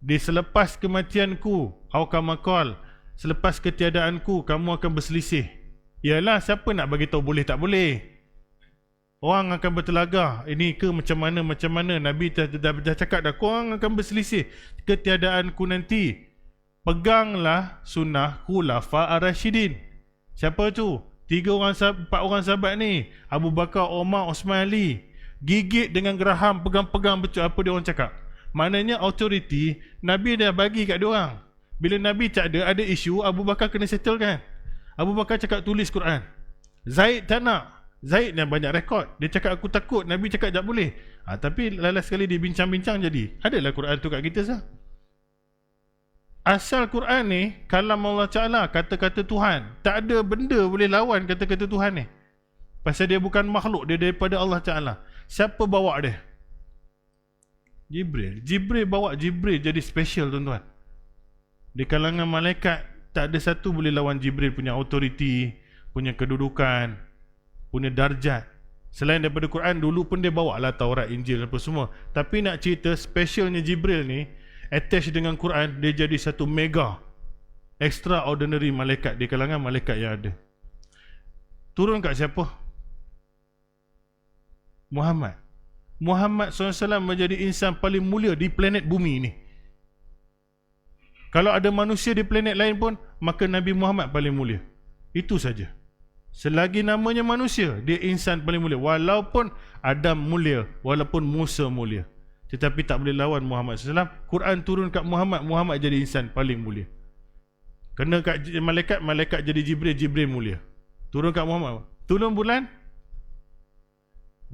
Di selepas kematianku, aukamakal, selepas ketiadaanku, kamu akan berselisih. Yalah, siapa nak bagi tahu boleh tak boleh? Orang akan bertelagah, ini ke macam mana. Nabi dah cakap dah, korang akan berselisih. Ketiadaanku nanti, peganglah sunnah khulafa ar-rasyidin. Siapa tu? 4 orang sahabat ni, Abu Bakar, Umar, Osman, Ali. Gigit dengan geraham, pegang-pegang betul apa dia orang cakap. Maknanya authority Nabi dah bagi kat dia orang. Bila Nabi tak ada isu, Abu Bakar kena settlekan. Abu Bakar cakap tulis Quran. Zaid tak nak. Zaid yang banyak rekod. Dia cakap aku takut. Nabi cakap tak boleh. Tapi last sekali dia bincang-bincang jadi. Adalah Quran tu kat kita sah. Asal Quran ni kalam Allah Ta'ala, kata-kata Tuhan. Tak ada benda boleh lawan kata-kata Tuhan ni. Pasal dia bukan makhluk, dia daripada Allah Ta'ala. Siapa bawa dia? Jibril. Jibril bawa. Jibril jadi special tuan-tuan. Di kalangan malaikat, tak ada satu boleh lawan Jibril punya authority, punya kedudukan, punya darjat. Selain daripada Quran, dulu pun dia bawa lah Taurat, Injil apa semua. Tapi nak cerita specialnya Jibril ni, attach dengan Quran, dia jadi satu mega extraordinary malaikat di kalangan malaikat yang ada. Turun kat siapa? Muhammad SAW menjadi insan paling mulia di planet bumi ni. Kalau ada manusia di planet lain pun, maka Nabi Muhammad paling mulia. Itu saja. Selagi namanya manusia, dia insan paling mulia. Walaupun Adam mulia, walaupun Musa mulia, tetapi tak boleh lawan Muhammad SAW. Quran turun kat Muhammad, Muhammad jadi insan paling mulia. Kena kat malaikat, malaikat jadi Jibril, Jibril mulia. Turun kat Muhammad. Turun bulan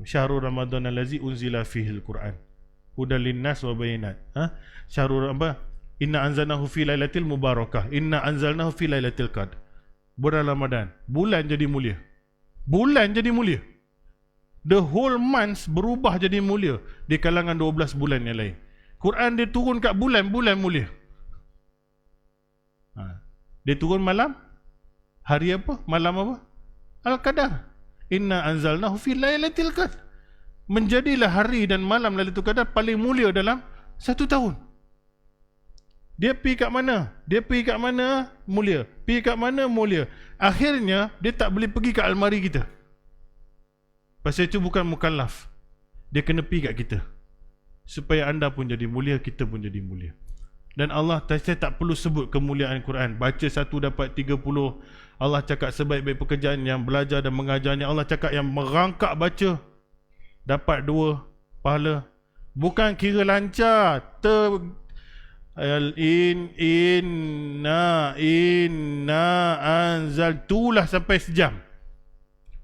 Syahrul Ramadan allazi unzila fihil Quran hudal linnas wa bayinat. Syahrul apa? Inna anzalnahu fi lailatul mubarakah. Inna anzalnahu fi lailatul qadr. Bulan Ramadan, bulan jadi mulia. Bulan jadi mulia. The whole month berubah jadi mulia di kalangan 12 bulan yang lain. Quran dia turun kat bulan-bulan mulia. Dia turun malam. Hari apa? Malam apa? Al-Qadar. Inna anzalnahu fi lailatul qadr. Menjadilah hari dan malam Lailatul Qadar paling mulia dalam 1 tahun. Dia pergi kat mana? Dia pergi kat mana? Mulia. Pergi kat mana? Mulia. Akhirnya dia tak boleh pergi kat almari kita. Pasal itu bukan mukallaf. Dia kena pergi kat kita. Supaya anda pun jadi mulia, kita pun jadi mulia. Dan Allah, saya tak perlu sebut kemuliaan Quran. Baca 1 dapat 30. Allah cakap sebaik-baik pekerjaan yang belajar dan mengajarnya. Allah cakap yang merangkak baca dapat 2 pahala. Bukan kira lancar. Inna anzaltulah sampai sejam.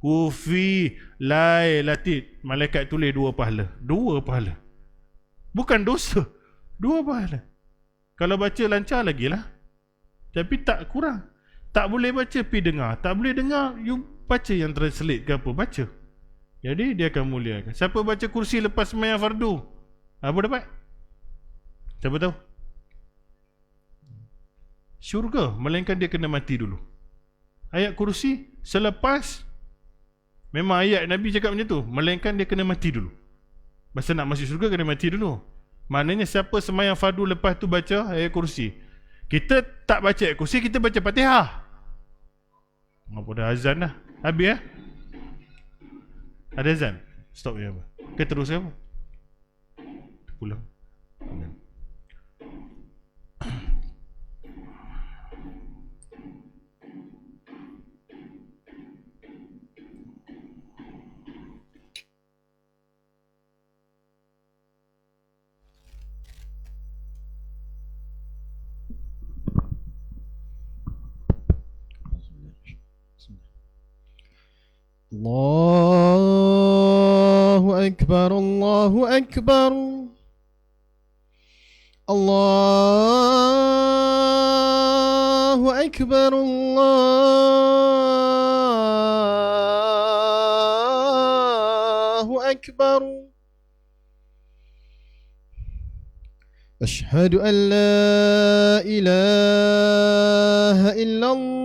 Ufi lailatit. Malaikat tulis 2 pahala. 2 pahala. Bukan dosa. 2 pahala. Kalau baca lancar lagi lah. Tapi tak kurang. Tak boleh baca, pergi dengar. Tak boleh dengar, you baca yang translate ke apa. Baca. Jadi dia akan muliakan. Siapa baca kursi lepas sembahyang fardu, apa dapat? Siapa tahu? Syurga. Melainkan dia kena mati dulu. Ayat kursi selepas, memang ayat Nabi cakap macam tu, melainkan dia kena mati dulu. Pasal nak masuk syurga kena mati dulu. Maknanya siapa semayang fardu lepas tu baca ayat kursi. Kita tak baca ayat kursi, kita baca Fatihah. Apa dah azan dah. Habis Ada azan? Stop ya apa? Ke terus apa? Pulang.
Allahu Akbar, Allahu Akbar, Allahu Akbar, Allahu Akbar. أشهد أن لا إله إلا الله.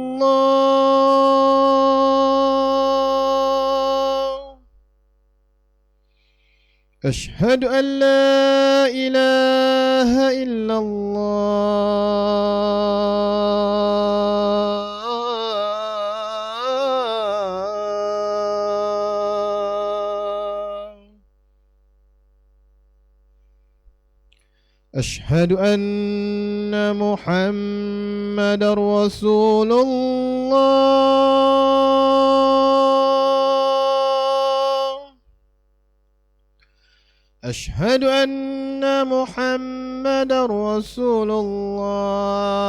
أشهد أن لا إله إلا الله. أشهد أن محمد رسول الله. أشهد أن محمد رسول الله.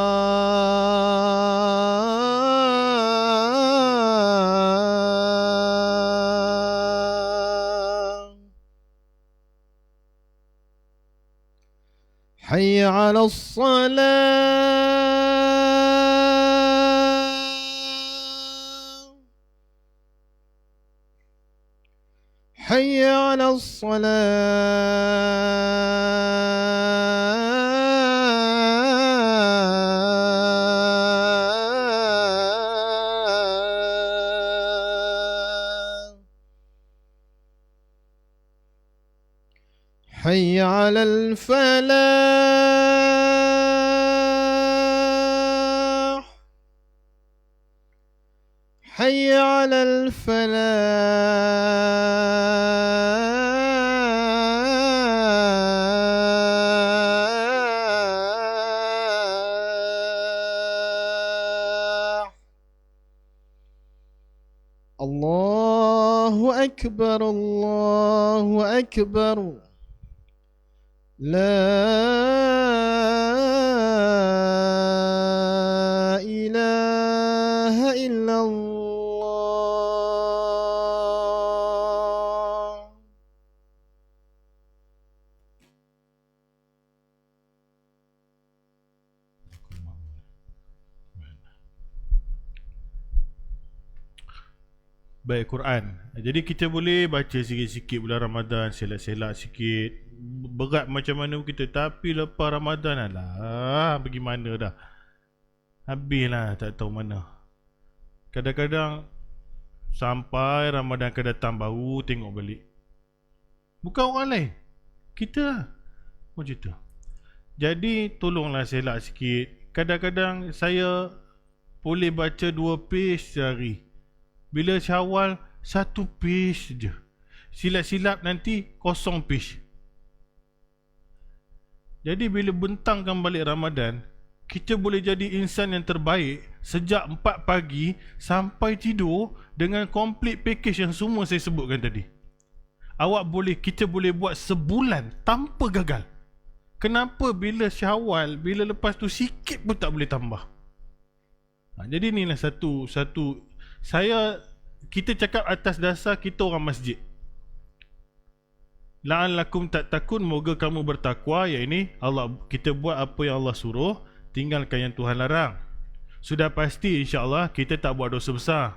حي على الصلاة. حي على الصلاة. حي على الفلاح. حي على الفلاح. الله أكبر، الله أكبر. لا إله إلا الله.
Baik, Quran. Jadi kita boleh baca sikit-sikit bulan Ramadan, selak-selak sikit. Berat macam mana kita, tapi lepas Ramadan alah, bagaimana dah. Habislah tak tahu mana. Kadang-kadang sampai Ramadan akan datang baru tengok balik. Bukan orang lain, kita lah. Macam tu. Jadi tolonglah selak sikit. Kadang-kadang saya boleh baca 2 page sehari. Bila Syawal 1 page je. Silap-silap nanti 0 page. Jadi bila bentangkan balik Ramadan, kita boleh jadi insan yang terbaik sejak 4 pagi sampai tidur dengan complete package yang semua saya sebutkan tadi. Kita boleh buat sebulan tanpa gagal. Kenapa bila Syawal, bila lepas tu sikit pun tak boleh tambah? Jadi inilah satu kita cakap atas dasar kita orang masjid. La'allakum tattaqun, moga kamu bertakwa, iaitu Allah, kita buat apa yang Allah suruh, tinggalkan yang Tuhan larang. Sudah pasti insya-Allah kita tak buat dosa besar.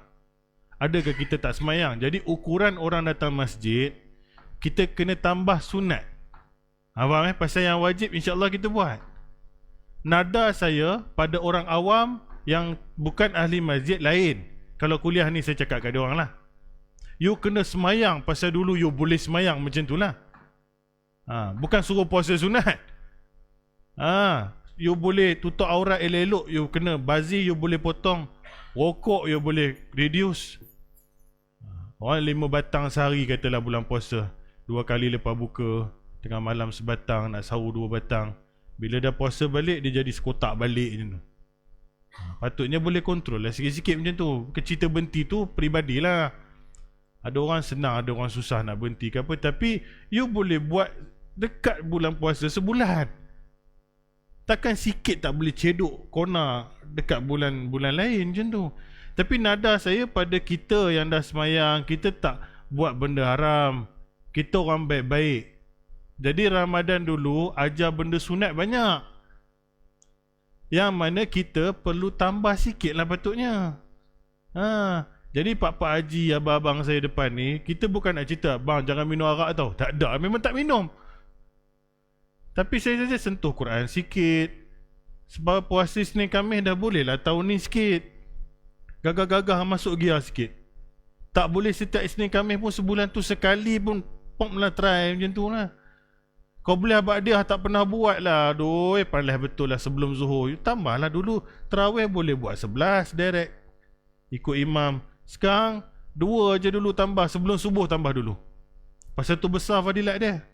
Adakah kita tak semayang? Jadi ukuran orang datang masjid, kita kena tambah sunat. Faham pasal yang wajib insya-Allah kita buat. Nada saya pada orang awam yang bukan ahli masjid lain. Kalau kuliah ni saya cakap kat dia orang lah. You kena semayang pasal dulu you boleh semayang, macam tu lah. Bukan suruh puasa sunat. You boleh tutup aurat elok-elok, you kena bazir, you boleh potong. Rokok you boleh reduce. Orang 5 batang sehari katalah bulan puasa, 2 kali lepas buka, tengah malam sebatang, nak sahur 2 batang. Bila dah puasa balik, dia jadi sekotak balik macam tu. Patutnya boleh kontrol lah sikit-sikit macam tu. Cerita berhenti tu peribadilah. Ada orang senang, ada orang susah nak berhenti ke apa. Tapi you boleh buat dekat bulan puasa sebulan. Takkan sikit tak boleh cedok kona dekat bulan-bulan lain macam tu. Tapi nada saya pada kita yang dah semayang, kita tak buat benda haram. Kita orang baik-baik. Jadi Ramadan dulu ajar benda sunat banyak. Yang mana kita perlu tambah sikit lah patutnya. Jadi pak-pak haji, abang-abang saya depan ni, kita bukan nak cerita, bang jangan minum arak tau. Tak ada, memang tak minum. Tapi saya saja sentuh Quran sikit. Sebab puasa Isnin Khamis dah boleh lah tahun ni sikit. Gagah-gagah masuk gear sikit. Tak boleh setiap Isnin Khamis pun sebulan tu sekali pun pop lah try macam tu lah. Kau boleh abadiah tak pernah buat lah. Aduh, paling betul lah sebelum zuhur. Tambah lah dulu. Tarawih boleh buat 11 direct. Ikut imam. Sekarang 2 je dulu tambah. Sebelum subuh tambah dulu. Pasal tu besar fadilat dia.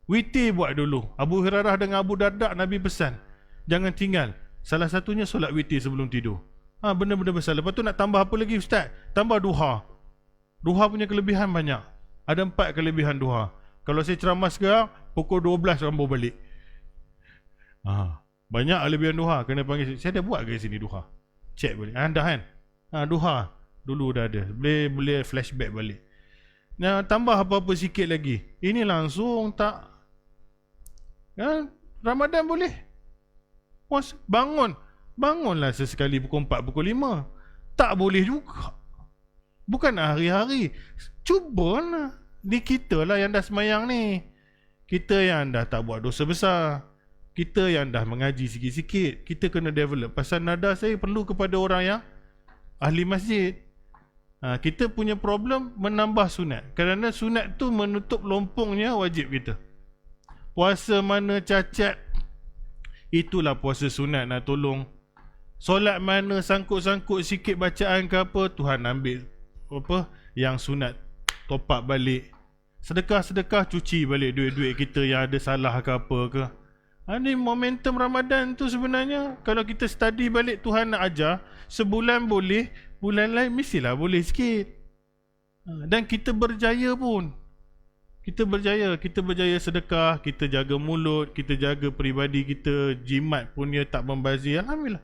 Witir buat dulu. Abu Hurairah dengan Abu Darda Nabi pesan, jangan tinggal. Salah satunya solat witir sebelum tidur. Benda-benda besar. Lepas tu nak tambah apa lagi ustaz? Tambah duha. Duha punya kelebihan banyak. Ada 4 kelebihan duha. Kalau saya ceramah sekarang, pukul 12 rambut balik. Banyak kelebihan duha. Kena panggil. Saya dah buat ke sini duha? Check balik. Dah kan? Duha. Dulu dah ada. Boleh flashback balik. Nah, tambah apa-apa sikit lagi. Ini langsung tak. Ramadan boleh. Bangunlah sesekali pukul 4, pukul 5. Tak boleh juga. Bukan hari-hari. Cubalah. Ni kita lah yang dah semayang ni. Kita yang dah tak buat dosa besar. Kita yang dah mengaji sikit-sikit. Kita kena develop. Pasal nada saya perlu kepada orang yang ahli masjid. Kita punya problem menambah sunat. Kerana sunat tu menutup lompongnya wajib kita. Puasa mana cacat, itulah puasa sunat nak tolong. Solat mana sangkut-sangkut sikit bacaan ke apa, Tuhan ambil apa yang sunat, top up balik. Sedekah-sedekah, cuci balik duit-duit kita yang ada salah ke apa ke. Ni momentum Ramadan tu sebenarnya, kalau kita study balik, Tuhan nak ajar, sebulan boleh, bulan lain mestilah boleh sikit. Dan kita berjaya pun. Kita berjaya sedekah, kita jaga mulut, kita jaga peribadi kita, jimat pun dia tak membazir. Alhamdulillah.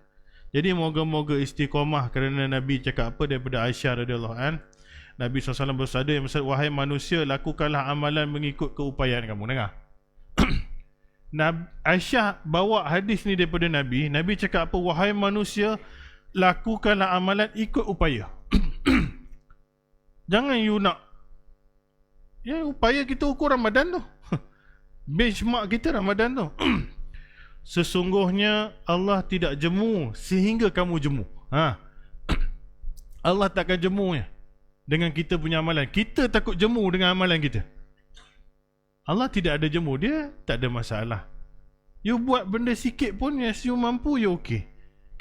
Jadi moga-moga istiqamah, kerana Nabi cakap apa daripada Aisyah radhiyallahu an. Nabi SAW bersabda yang bersabda, wahai manusia, lakukanlah amalan mengikut keupayaan kamu. Dengar. Aisyah bawa hadis ni daripada Nabi. Nabi cakap apa? Wahai manusia, lakukanlah amalan ikut upaya. Jangan you nak upaya kita ukur Ramadan tu. Benchmark kita Ramadan tu. Sesungguhnya Allah tidak jemu sehingga kamu jemu. Allah takkan jemu dengan kita punya amalan. Kita takut jemu dengan amalan kita. Allah tidak ada jemu. Dia tak ada masalah. You buat benda sikit pun, yes, you mampu, you okay.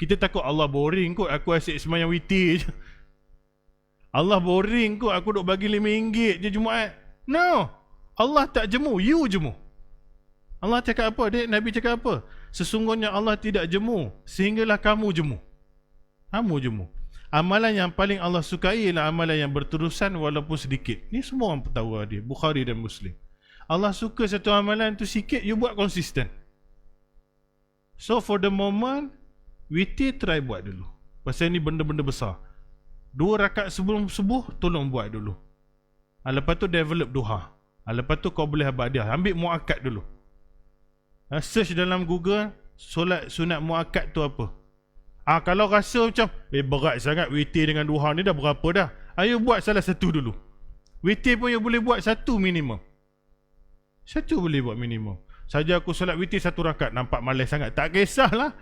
Kita takut Allah boring kot, aku asyik semayang witir je. Allah boring kot, aku duk bagi RM5 je Jumaat. No, Allah tak jemu, you jemu. Allah cakap apa? Nabi cakap apa? Sesungguhnya Allah tidak jemu sehinggalah kamu jemu. Kamu jemu. Amalan yang paling Allah sukai ialah amalan yang berterusan walaupun sedikit. Ni semua orang tahu dia, Bukhari dan Muslim. Allah suka satu amalan tu sikit, you buat konsisten. So for the moment, witir try buat dulu. Pasal ni benda-benda besar. 2 rakaat sebelum subuh, tolong buat dulu. Lepas tu develop duha. Lepas tu kau boleh abadiah. Ambil muakkad dulu. Search dalam Google, solat sunat muakkad tu apa. Kalau rasa macam berat sangat witir dengan duha ni, dah berapa dah, ayo buat salah satu dulu. Witir pun you boleh buat 1 minimum. 1 boleh buat minimum. Saja aku solat witir 1 rakaat, nampak malas sangat, tak kisahlah.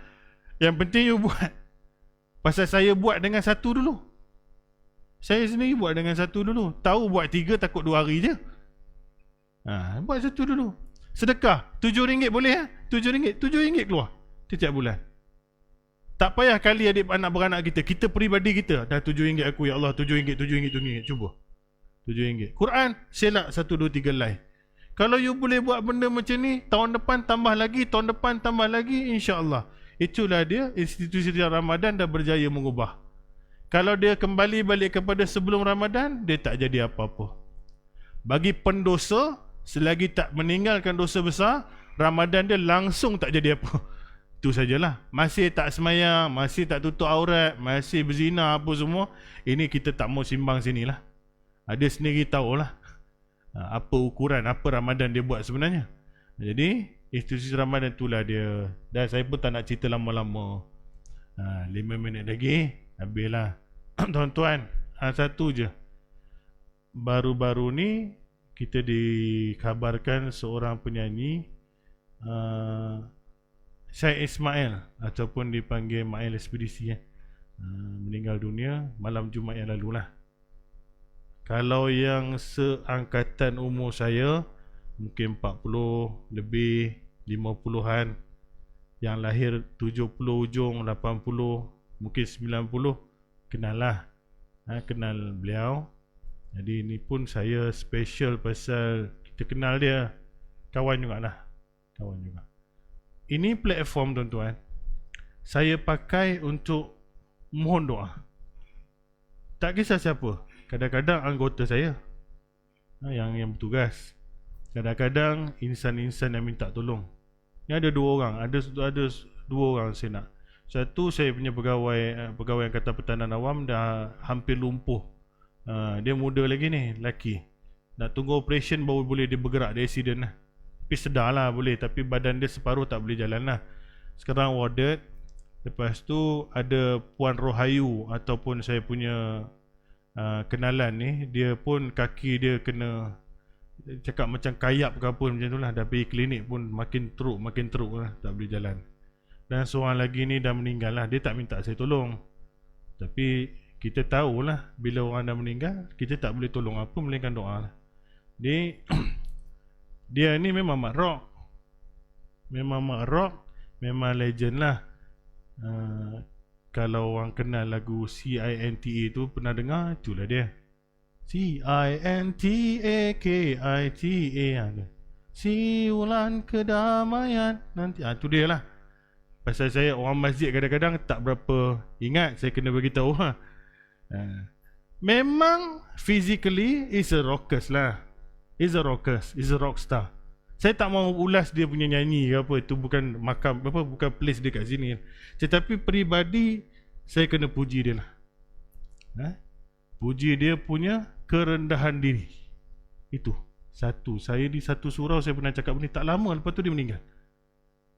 Yang penting you buat. Pasal saya buat dengan 1 dulu. Saya sendiri buat dengan 1 dulu. Tahu buat 3 takut 2 hari je. Buat 1 dulu. Sedekah RM7 boleh ya? RM7 keluar setiap bulan. Tak payah kali adik anak beranak kita peribadi kita dah RM7 aku, ya Allah, RM7, cuba RM7. Quran selak 1, 2, 3 line. Kalau you boleh buat benda macam ni, tahun depan tambah lagi, insya-Allah. Itulah dia, institusi Ramadan dah berjaya mengubah. Kalau dia kembali balik kepada sebelum Ramadan, dia tak jadi apa-apa. Bagi pendosa, selagi tak meninggalkan dosa besar, Ramadan dia langsung tak jadi apa. Itu sajalah. Masih tak semayang, masih tak tutup aurat, masih berzina apa semua, ini kita tak mau simbang sinilah. Dia sendiri tahulah apa ukuran, apa Ramadan dia buat sebenarnya. Jadi institusi Ramadan itulah dia. Dan saya pun tak nak cerita lama-lama. 5 minit lagi habislah. Tuan-tuan, satu je. Baru-baru ni kita dikabarkan seorang penyanyi, Syed Ismail ataupun dipanggil Mail Ekspedisi, meninggal dunia malam Jumaat yang lalu lah. Kalau yang seangkatan umur saya, mungkin 40 lebih, 50-an, yang lahir 70 ujung, 80, mungkin 90, kenal lah, kenal beliau. Jadi ini pun saya special pasal kita kenal dia, kawan jugalah, kawan juga. Ini platform tuan-tuan, saya pakai untuk mohon doa. Tak kisah siapa, kadang-kadang anggota saya yang bertugas, kadang-kadang insan-insan yang minta tolong. Ni ada 2 orang, ada 2 orang saya nak. Satu saya punya pegawai Angkatan Pertahanan Awam dah hampir lumpuh. Dia muda lagi ni, lelaki. Nak tunggu operation baru boleh dia bergerak, dia accident lah. Tapi sedar lah boleh, tapi badan dia separuh tak boleh jalan lah. Sekarang warded. Lepas tu ada Puan Rohayu ataupun saya punya kenalan ni, dia pun kaki dia kena, cakap macam kayap ke apa macam tu lah. Dah pergi klinik pun makin teruk lah, tak boleh jalan. Dan seorang lagi ni dah meninggal lah. Dia tak minta saya tolong, tapi kita tahulah bila orang dah meninggal, kita tak boleh tolong apa melainkan doa lah. Dia ni memang mak rock, memang legend lah. Kalau orang kenal lagu CINTA tu, pernah dengar? Itulah dia, CINTAKITA, siulan kedamaian nanti. Itu dia lah. Pasal saya orang masjid kadang-kadang tak berapa ingat, saya kena beritahu lah. Memang physically is a rockers lah, is a rockstar. Saya tak mau ulas dia punya nyanyi ke apa, itu bukan makam apa, bukan place dia kat sini. Tetapi peribadi saya kena puji dia lah. Puji dia punya kerendahan diri. Itu satu. Saya di satu surau saya pernah cakap ni, tak lama lepas tu dia meninggal.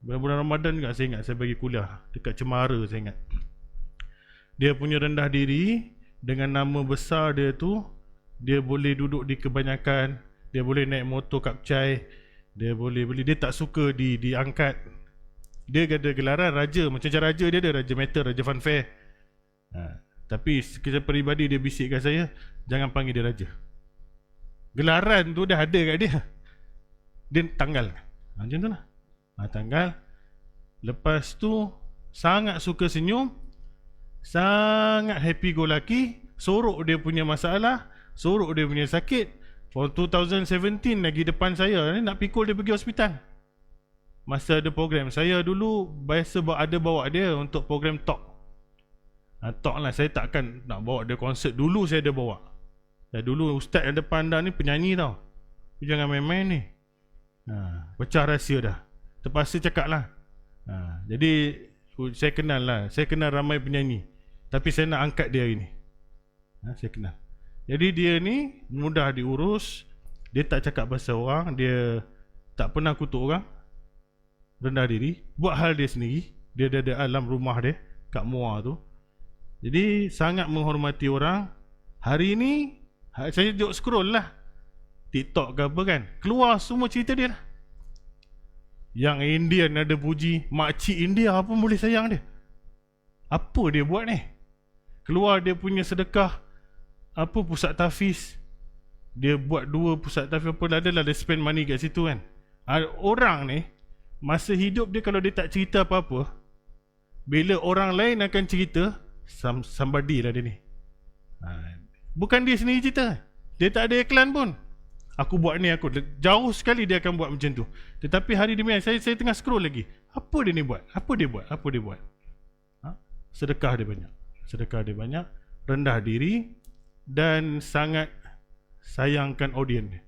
Bulan Ramadan juga saya ingat, saya bagi kuliah dekat Cemara, saya ingat. Dia punya rendah diri, dengan nama besar dia tu, dia boleh duduk di kebanyakan, dia boleh naik motor kapcai, dia boleh beli, dia tak suka diangkat. Dia ada gelaran raja, macam raja dia ada raja metal, raja funfair. Tapi secara peribadi dia bisikkan saya, jangan panggil dia raja. Gelaran tu dah ada kat dia, dia tanggal. Macam tu lah. Tanggal. Lepas tu sangat suka senyum, sangat happy go lucky. Sorok dia punya masalah, sorok dia punya sakit. For 2017 lagi depan saya ni, nak pikul dia pergi hospital. Masa ada program, saya dulu biasa ada bawa dia untuk program talk. Talk lah, saya takkan nak bawa dia konsert. Dulu saya ada bawa. Dulu ustaz yang depan dah ni penyanyi tau, jangan main-main ni. Pecah rahsia dah, terpaksa cakap lah. Jadi saya kenal lah, saya kenal ramai penyanyi, tapi saya nak angkat dia hari ni. Saya kenal. Jadi dia ni mudah diurus, dia tak cakap pasal orang, dia tak pernah kutuk orang, rendah diri, buat hal dia sendiri. Dia ada alam rumah dia kat Muar tu. Jadi sangat menghormati orang. Hari ni saya duduk scroll lah TikTok ke apa kan, keluar semua cerita dia lah. Yang Indian ada puji, makcik India pun boleh sayang dia. Apa dia buat ni? Keluar dia punya sedekah, apa, pusat tahfiz. Dia buat 2 pusat tahfiz, apa adalah dia spend money kat situ kan. Orang ni masa hidup dia kalau dia tak cerita apa-apa, bila orang lain akan cerita, somebody lah dia ni. Bukan dia sendiri cerita, dia tak ada iklan pun. Aku buat ni, aku jauh sekali dia akan buat macam tu. Tetapi hari demi hari saya tengah scroll lagi. Apa dia ni buat? Apa dia buat? Apa dia buat? Sedekah dia banyak. Sedekah dia banyak, rendah diri dan sangat sayangkan audien dia.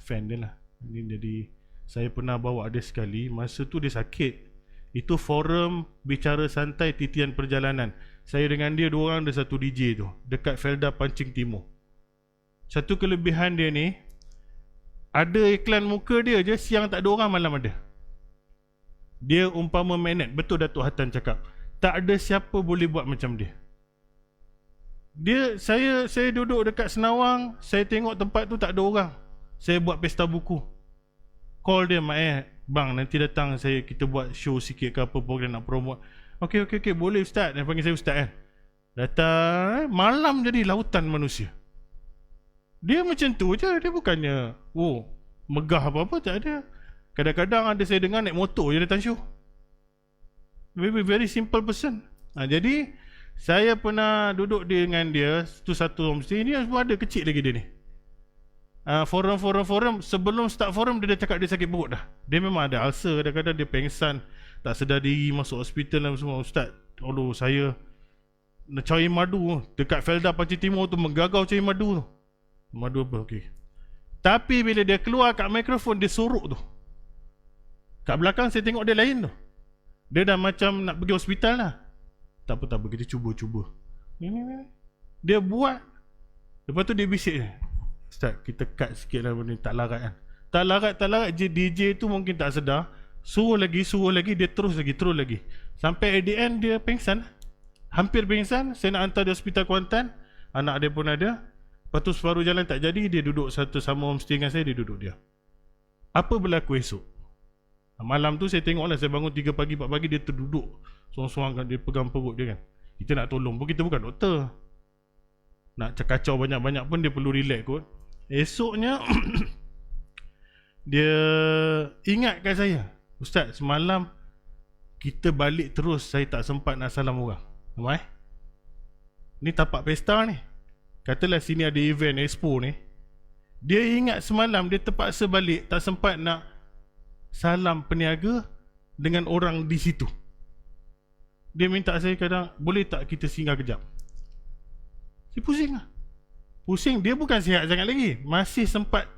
Fan dia lah. Ini jadi saya pernah bawa dia sekali, masa tu dia sakit. Itu forum bicara santai titian perjalanan. Saya dengan dia dua orang, ada satu DJ tu dekat Felda Pancing Timur. Satu kelebihan dia ni, ada iklan muka dia je, siang tak ada orang, malam ada. Dia umpama magnet. Betul Datuk Hatan cakap, tak ada siapa boleh buat macam dia. Saya duduk dekat Senawang, saya tengok tempat tu tak ada orang. Saya buat pesta buku. Call dia, bang nanti datang kita buat show sikit ke apa, program nak promote. Okey, boleh ustaz. Dia panggil saya ustaz kan. Datang, malam jadi lautan manusia. Dia macam tu je, dia bukannya megah apa-apa, tak ada. Kadang-kadang ada saya dengar naik motor je datang show. Very simple person. Jadi saya pernah duduk dengan dia, tu satu homestay ni semua ada, kecil lagi dia ni. Forum, sebelum start forum dia dah cakap dia sakit perut dah. Dia memang ada ulcer, kadang-kadang dia pengsan, tak sedar diri, masuk hospital dan semua. Ustaz, aduh saya nak cari madu dekat Felda Pancing Timur tu, menggagau cari madu tu. Madu apa? Okey. Tapi bila dia keluar kat mikrofon, dia sorok tu. Kat belakang saya tengok dia lain tu. Dia dah macam nak pergi hospital lah. Tak apa, kita cuba. Ni. Dia buat. Lepas tu dia bisik, Ustaz, kita cut sikit lah benda ni, tak larat kan. Tak larat, DJ tu mungkin tak sedar. Suruh lagi, dia terus lagi. Sampai at the end dia pengsan. Hampir pengsan. Saya nak hantar dia hospital Kuantan. Anak dia pun ada. Lepas tu separuh jalan tak jadi, dia duduk satu sama homestay dengan saya, dia duduk dia. Apa berlaku esok? Malam tu saya tengok lah, saya bangun 3 pagi, 4 pagi, dia terduduk sorang-sorang kan, dia pegang perut dia kan. Kita nak tolong pun, kita bukan doktor. Nak kacau banyak-banyak pun dia perlu relax kot. Esoknya dia ingatkan saya, Ustaz, semalam kita balik terus, saya tak sempat nak salam orang. Nampak ni tapak pesta ni, katalah sini ada event expo ni. Dia ingat semalam dia terpaksa balik, tak sempat nak salam peniaga dengan orang di situ. Dia minta saya kadang, boleh tak kita singgah kejap. Saya pusing lah. Pusing, dia bukan sihat sangat lagi, masih sempat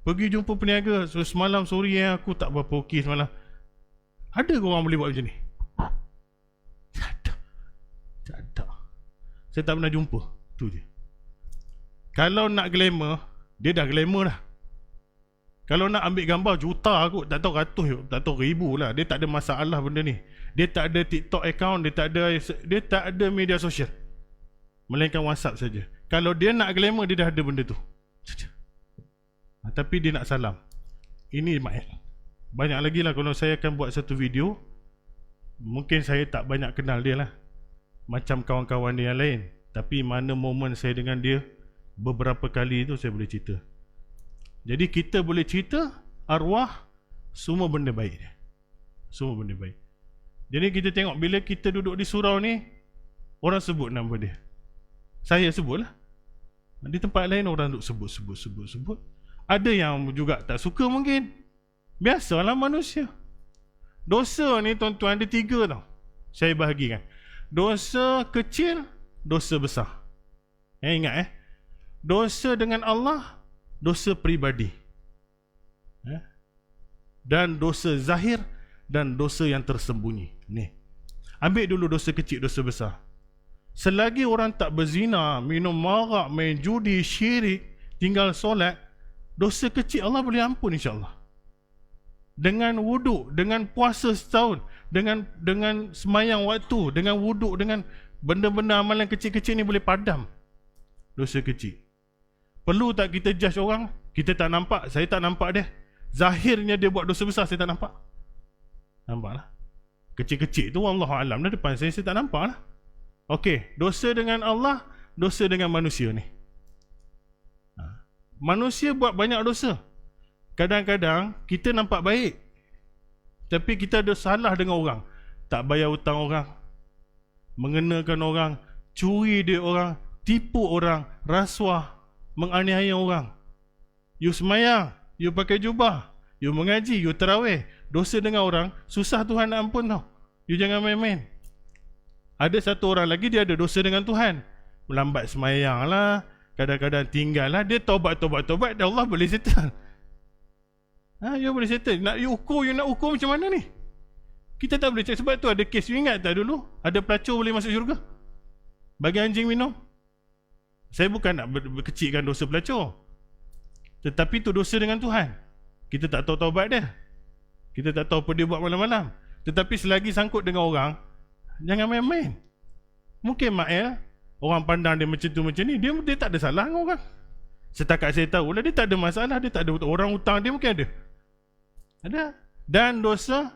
pergi jumpa peniaga. So semalam sorry aku tak berapa okey semalam. Ada ke orang boleh buat macam ni? Tak ada. Saya tak pernah jumpa. Tu je. Kalau nak glamour, dia dah glamour dah. Kalau nak ambil gambar juta kot, tak tahu ratus, tak tahu ribu lah. Dia tak ada masalah benda ni. Dia tak ada TikTok account, dia tak ada media sosial, melainkan WhatsApp saja. Kalau dia nak glamour, dia dah ada benda tu. Tapi dia nak salam. Ini banyak lagi lah. Kalau saya akan buat satu video, mungkin saya tak banyak kenal dia lah, macam kawan-kawan dia yang lain. Tapi mana momen saya dengan dia beberapa kali tu saya boleh cerita. Jadi kita boleh cerita arwah, semua benda baik dia. Semua benda baik. Jadi kita tengok bila kita duduk di surau ni, orang sebut nama dia. Saya sebut lah. Di tempat lain orang duduk sebut. Ada yang juga tak suka mungkin. Biasalah manusia. Dosa ni tuan-tuan ada 3 tau. Saya bahagikan. Dosa kecil, dosa besar. Ingat dosa dengan Allah, dosa peribadi, dan dosa zahir dan dosa yang tersembunyi. Ni, ambil dulu dosa kecil, dosa besar. Selagi orang tak berzina, minum marak, main judi, syirik, tinggal solat, dosa kecil Allah boleh ampun insya-Allah. Dengan wuduk, dengan puasa setahun, dengan semayang waktu, dengan wuduk, dengan benda-benda amalan kecil-kecil ni boleh padam dosa kecil. Perlu tak kita judge orang? Kita tak nampak, saya tak nampak dia. Zahirnya dia buat dosa besar, saya tak nampak. Nampaklah. Kecil-kecil tu wallahualam dah depan saya tak nampak lah. Okey, dosa dengan Allah, dosa dengan manusia ni. Manusia buat banyak dosa. Kadang-kadang kita nampak baik, tapi kita ada salah dengan orang. Tak bayar hutang orang, mengenakan orang, curi duit orang, tipu orang, rasuah, menganiaya orang. You semayang, you pakai jubah, you mengaji, you tarawih, dosa dengan orang, susah Tuhan nak ampun tau. You jangan main-main. Ada satu orang lagi, dia ada dosa dengan Tuhan, melambat semayang lah, kadang-kadang tinggal lah, dia taubat, dan Allah boleh settle. You boleh settle. Nak you ukur, you nak ukur macam mana ni? Kita tak boleh cakap. Sebab tu ada kes, you ingat tak dulu ada pelacur boleh masuk syurga bagi anjing minum? Saya bukan nak berkecilkan dosa pelacur, tetapi tu dosa dengan Tuhan. Kita tak tahu taubat dia, kita tak tahu apa dia buat malam-malam. Tetapi selagi sangkut dengan orang, jangan main-main. Mungkin Mael, orang pandang dia macam tu macam ni, dia tak ada salah dengan orang. Setakat saya tahu lah, dia tak ada masalah. Dia tak ada orang hutang dia, mungkin ada. Dan dosa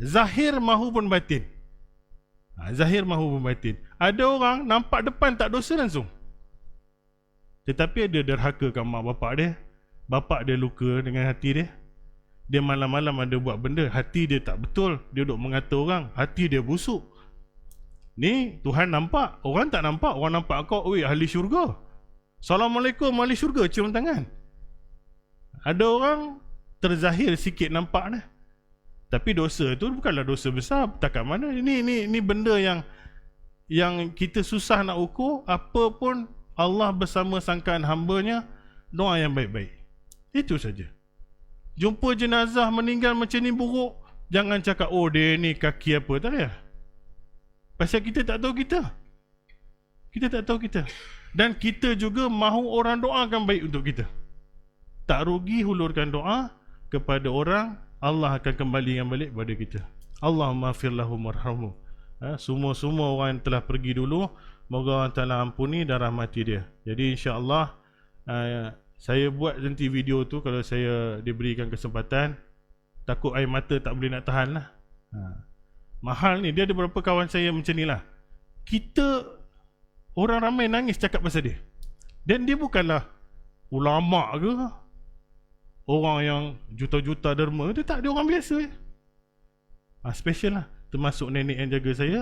zahir mahupun batin. Zahir mahupun batin. Ada orang nampak depan tak dosa langsung, tetapi dia derhaka kat mak bapak dia. Bapak dia luka dengan hati dia. Dia malam-malam ada buat benda, hati dia tak betul, dia duduk mengata orang, hati dia busuk. Ni Tuhan nampak, orang tak nampak. Orang nampak kau, oi ahli syurga, Assalamualaikum ahli syurga, cium tangan. Ada orang terzahir sikit nampak dah, tapi dosa tu bukanlah dosa besar. Takat mana ini benda yang kita susah nak ukur. Apa pun Allah bersama sangkaan hamba-Nya, doa yang baik-baik. Itu saja. Jumpa jenazah meninggal macam ni buruk, jangan cakap oh dia ni kaki apa, tak ada. Pasal kita tak tahu kita. Kita tak tahu kita. Dan kita juga mahu orang doakan baik untuk kita. Tak rugi hulurkan doa kepada orang, Allah akan kembalikan balik kepada kita. Allahumma afir lahum warhamhum. Semua-semua orang yang telah pergi dulu, moga Allah Ta'ala ampuni dan rahmati dia. Jadi insya-Allah saya buat nanti video tu kalau saya diberikan kesempatan. Takut air mata tak boleh nak tahan lah. Mahal ni, dia ada beberapa kawan saya macam ni lah. Kita, orang ramai nangis cakap pasal dia. Dan dia bukanlah ulama ke, orang yang juta-juta derma. Dia tak, dia orang biasa. Special lah. Termasuk nenek yang jaga saya,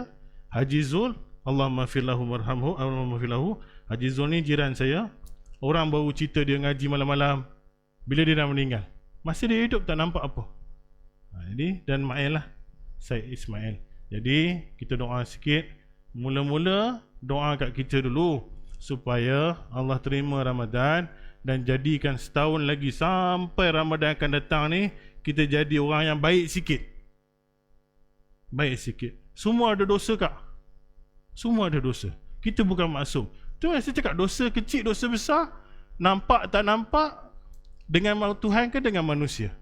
Haji Zul, Allahumma firlahu marhamhu, Allahumma firlahu. Haji Zul ni jiran saya. Orang baru cerita dia ngaji malam-malam, bila dia dah meninggal. Masa dia hidup tak nampak apa. Jadi, dan Mael lah, Syed Ismail. Jadi kita doa sikit. Mula-mula doa kat kita dulu, supaya Allah terima Ramadan dan jadikan setahun lagi sampai Ramadan akan datang ni, kita jadi orang yang baik sikit. Baik sikit. Semua ada dosa kak. Semua ada dosa. Kita bukan maksum. Tu yang saya cakap, dosa kecil, dosa besar, nampak tak nampak, dengan Tuhan ke dengan manusia.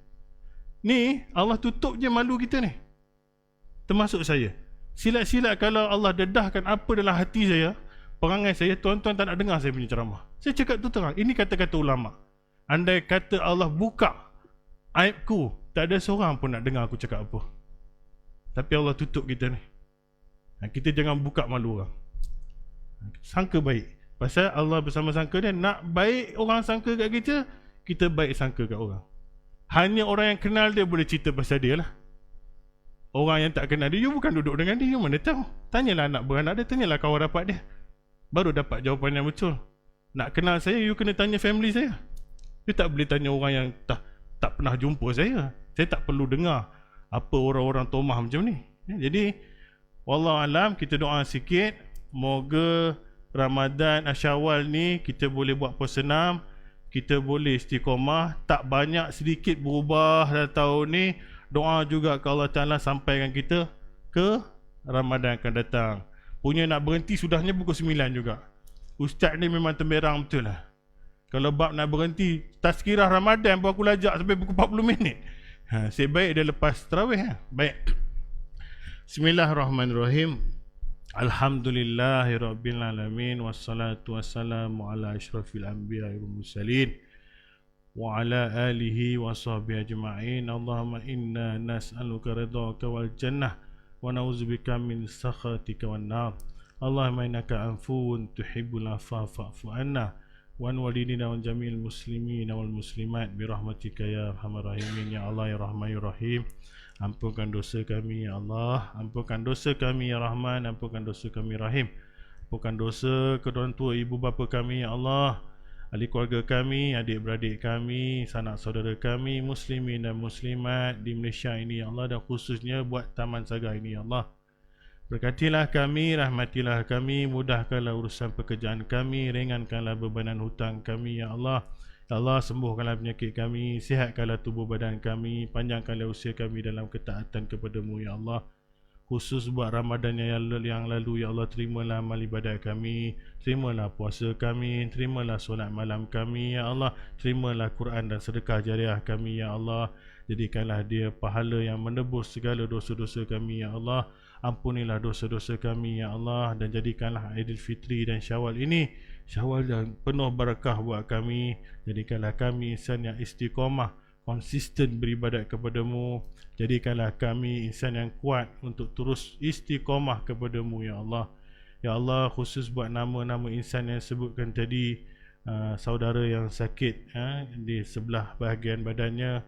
Ni Allah tutup je malu kita ni. Termasuk saya. Silat-silat kalau Allah dedahkan apa dalam hati saya, perangai saya, tuan-tuan tak nak dengar saya punya ceramah. Saya cakap tu terang. Ini kata-kata ulama. Andai kata Allah buka aibku, tak ada seorang pun nak dengar aku cakap apa. Tapi Allah tutup kita ni. Kita jangan buka malu orang. Sangka baik. Pasal Allah bersama sangka dia. Nak baik orang sangka kat kita, kita baik sangka kat orang. Hanya orang yang kenal dia boleh cerita pasal dia lah. Orang yang tak kenal dia, you bukan duduk dengan dia, you mana tahu. Tanyalah anak beranak dia, tanyalah kawan rapat dia, baru dapat jawapan yang betul. Nak kenal saya, you kena tanya family saya. You tak boleh tanya orang yang tak pernah jumpa saya. Saya tak perlu dengar apa orang-orang tomah macam ni. Jadi wallahualam, kita doa sikit. Moga Ramadan Syawal ni kita boleh buat puasa 6, kita boleh istiqamah, tak banyak sedikit berubah dalam tahun ni. Doa juga ke Allah Ta'ala sampaikan kita ke Ramadan akan datang. Punya nak berhenti sudahnya pukul 9 juga. Ustaz ni memang temberang betul lah. Kalau bab nak berhenti tazkirah Ramadan pun aku lajak sampai pukul 40 minit. Sebaik dia lepas tarawih. Baik. Bismillahirrahmanirrahim. Alhamdulillahirabbil alamin, wassalatu wassalamu ala asyrafil anbiya'i wal mursalin wa ala alihi wa sahbihi ajma'in. Allahumma inna nas'aluka ridhaka wal jannah wa na'udzubika min sakhatika wan nar. Allahumma innaka afuwun tuhibbul afwa fa'fu anna. وعن والدينا وعن جميع المسلمين والmuslimat birahmatika ya arhamar rahimin ya Allah ya Rahman ya Rahim. Ampunkan dosa kami ya Allah, ampunkan dosa kami ya Rahman, ampunkan dosa kami Rahim. Ampunkan dosa kedua tua ibu bapa kami ya Allah, ahli keluarga kami, adik-beradik kami, sanak saudara kami, muslimin dan muslimat di Malaysia ini ya Allah, dan khususnya buat Taman Saga ini ya Allah. Berkatilah kami, rahmatilah kami, mudahkanlah urusan pekerjaan kami, ringankanlah bebanan hutang kami ya Allah. Ya Allah, sembuhkanlah penyakit kami, sihatkanlah tubuh badan kami, panjangkanlah usia kami dalam ketaatan kepadamu ya Allah. Khusus buat Ramadan yang lalu ya Allah, terimalah amal ibadat kami, terimalah puasa kami, terimalah solat malam kami ya Allah, terimalah Quran dan sedekah jariah kami ya Allah. Jadikanlah dia pahala yang menebus segala dosa-dosa kami ya Allah. Ampunilah dosa-dosa kami ya Allah, dan jadikanlah Aidilfitri dan Syawal ini Syawal yang penuh barakah buat kami. Jadikanlah kami insan yang istiqamah, konsisten beribadat kepadamu. Jadikanlah kami insan yang kuat untuk terus istiqamah kepadamu ya Allah. Ya Allah, khusus buat nama-nama insan yang sebutkan tadi, saudara yang sakit di sebelah bahagian badannya,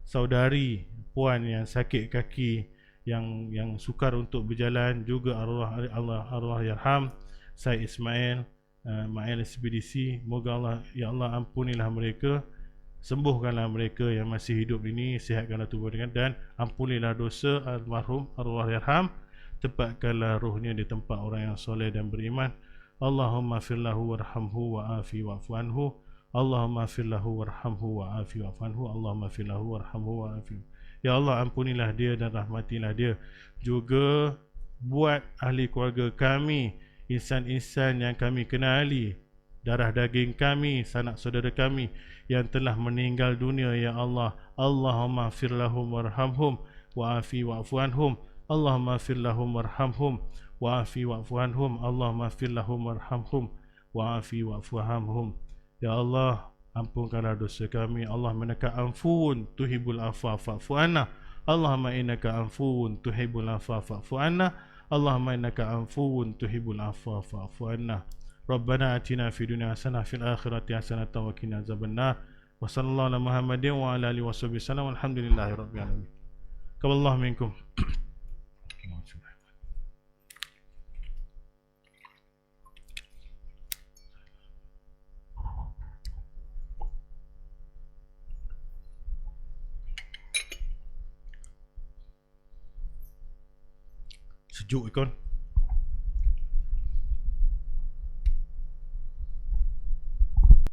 saudari puan yang sakit kaki, yang sukar untuk berjalan, juga arwah yarham Syed Ismail, Ma'il SPDC. Moga Allah ya Allah ampunilah mereka, sembuhkanlah mereka yang masih hidup ini, sihatkanlah tubuh dan ampunilah dosa almarhum arwah yarham, tempatkanlah rohnya di tempat orang yang soleh dan beriman. Allahumma firlahu warhamhu wa'afi wa'fu anhu. Allahumma firlahu warhamhu wa'afi wa'fu anhu. Allahumma firlahu warhamhu wa'afi. Ya Allah, ampunilah dia dan rahmatilah dia. Juga buat ahli keluarga kami, insan-insan yang kami kenali, darah daging kami, sanak saudara kami yang telah meninggal dunia ya Allah. Allahumma fir lahum warhamhum wa'afi wa'fu anhum. Allahumma fir lahum warhamhum wa'afi wa'fu anhum. Allahumma fir lahum warhamhum wa'afi wa'fu anhum. Ya Allah, ampunkanlah dosa kami. Allahumma innaka afuwun tuhibbul afwa fa'fu anna. Allahumma innaka afuwun tuhibbul afwa fa'fu anna. Allahumma innaka afuwun tuhibbul afwa fa'fu anna. Rabbana atina fid dunya hasanah fil akhirati hasanah wa qina azabannar. Wa sallallahu ala Muhammadin wa ala alihi washabbihi wasallam. Alhamdulillahi rabbil alamin. Qaballahu minkum. Sejuk ikon.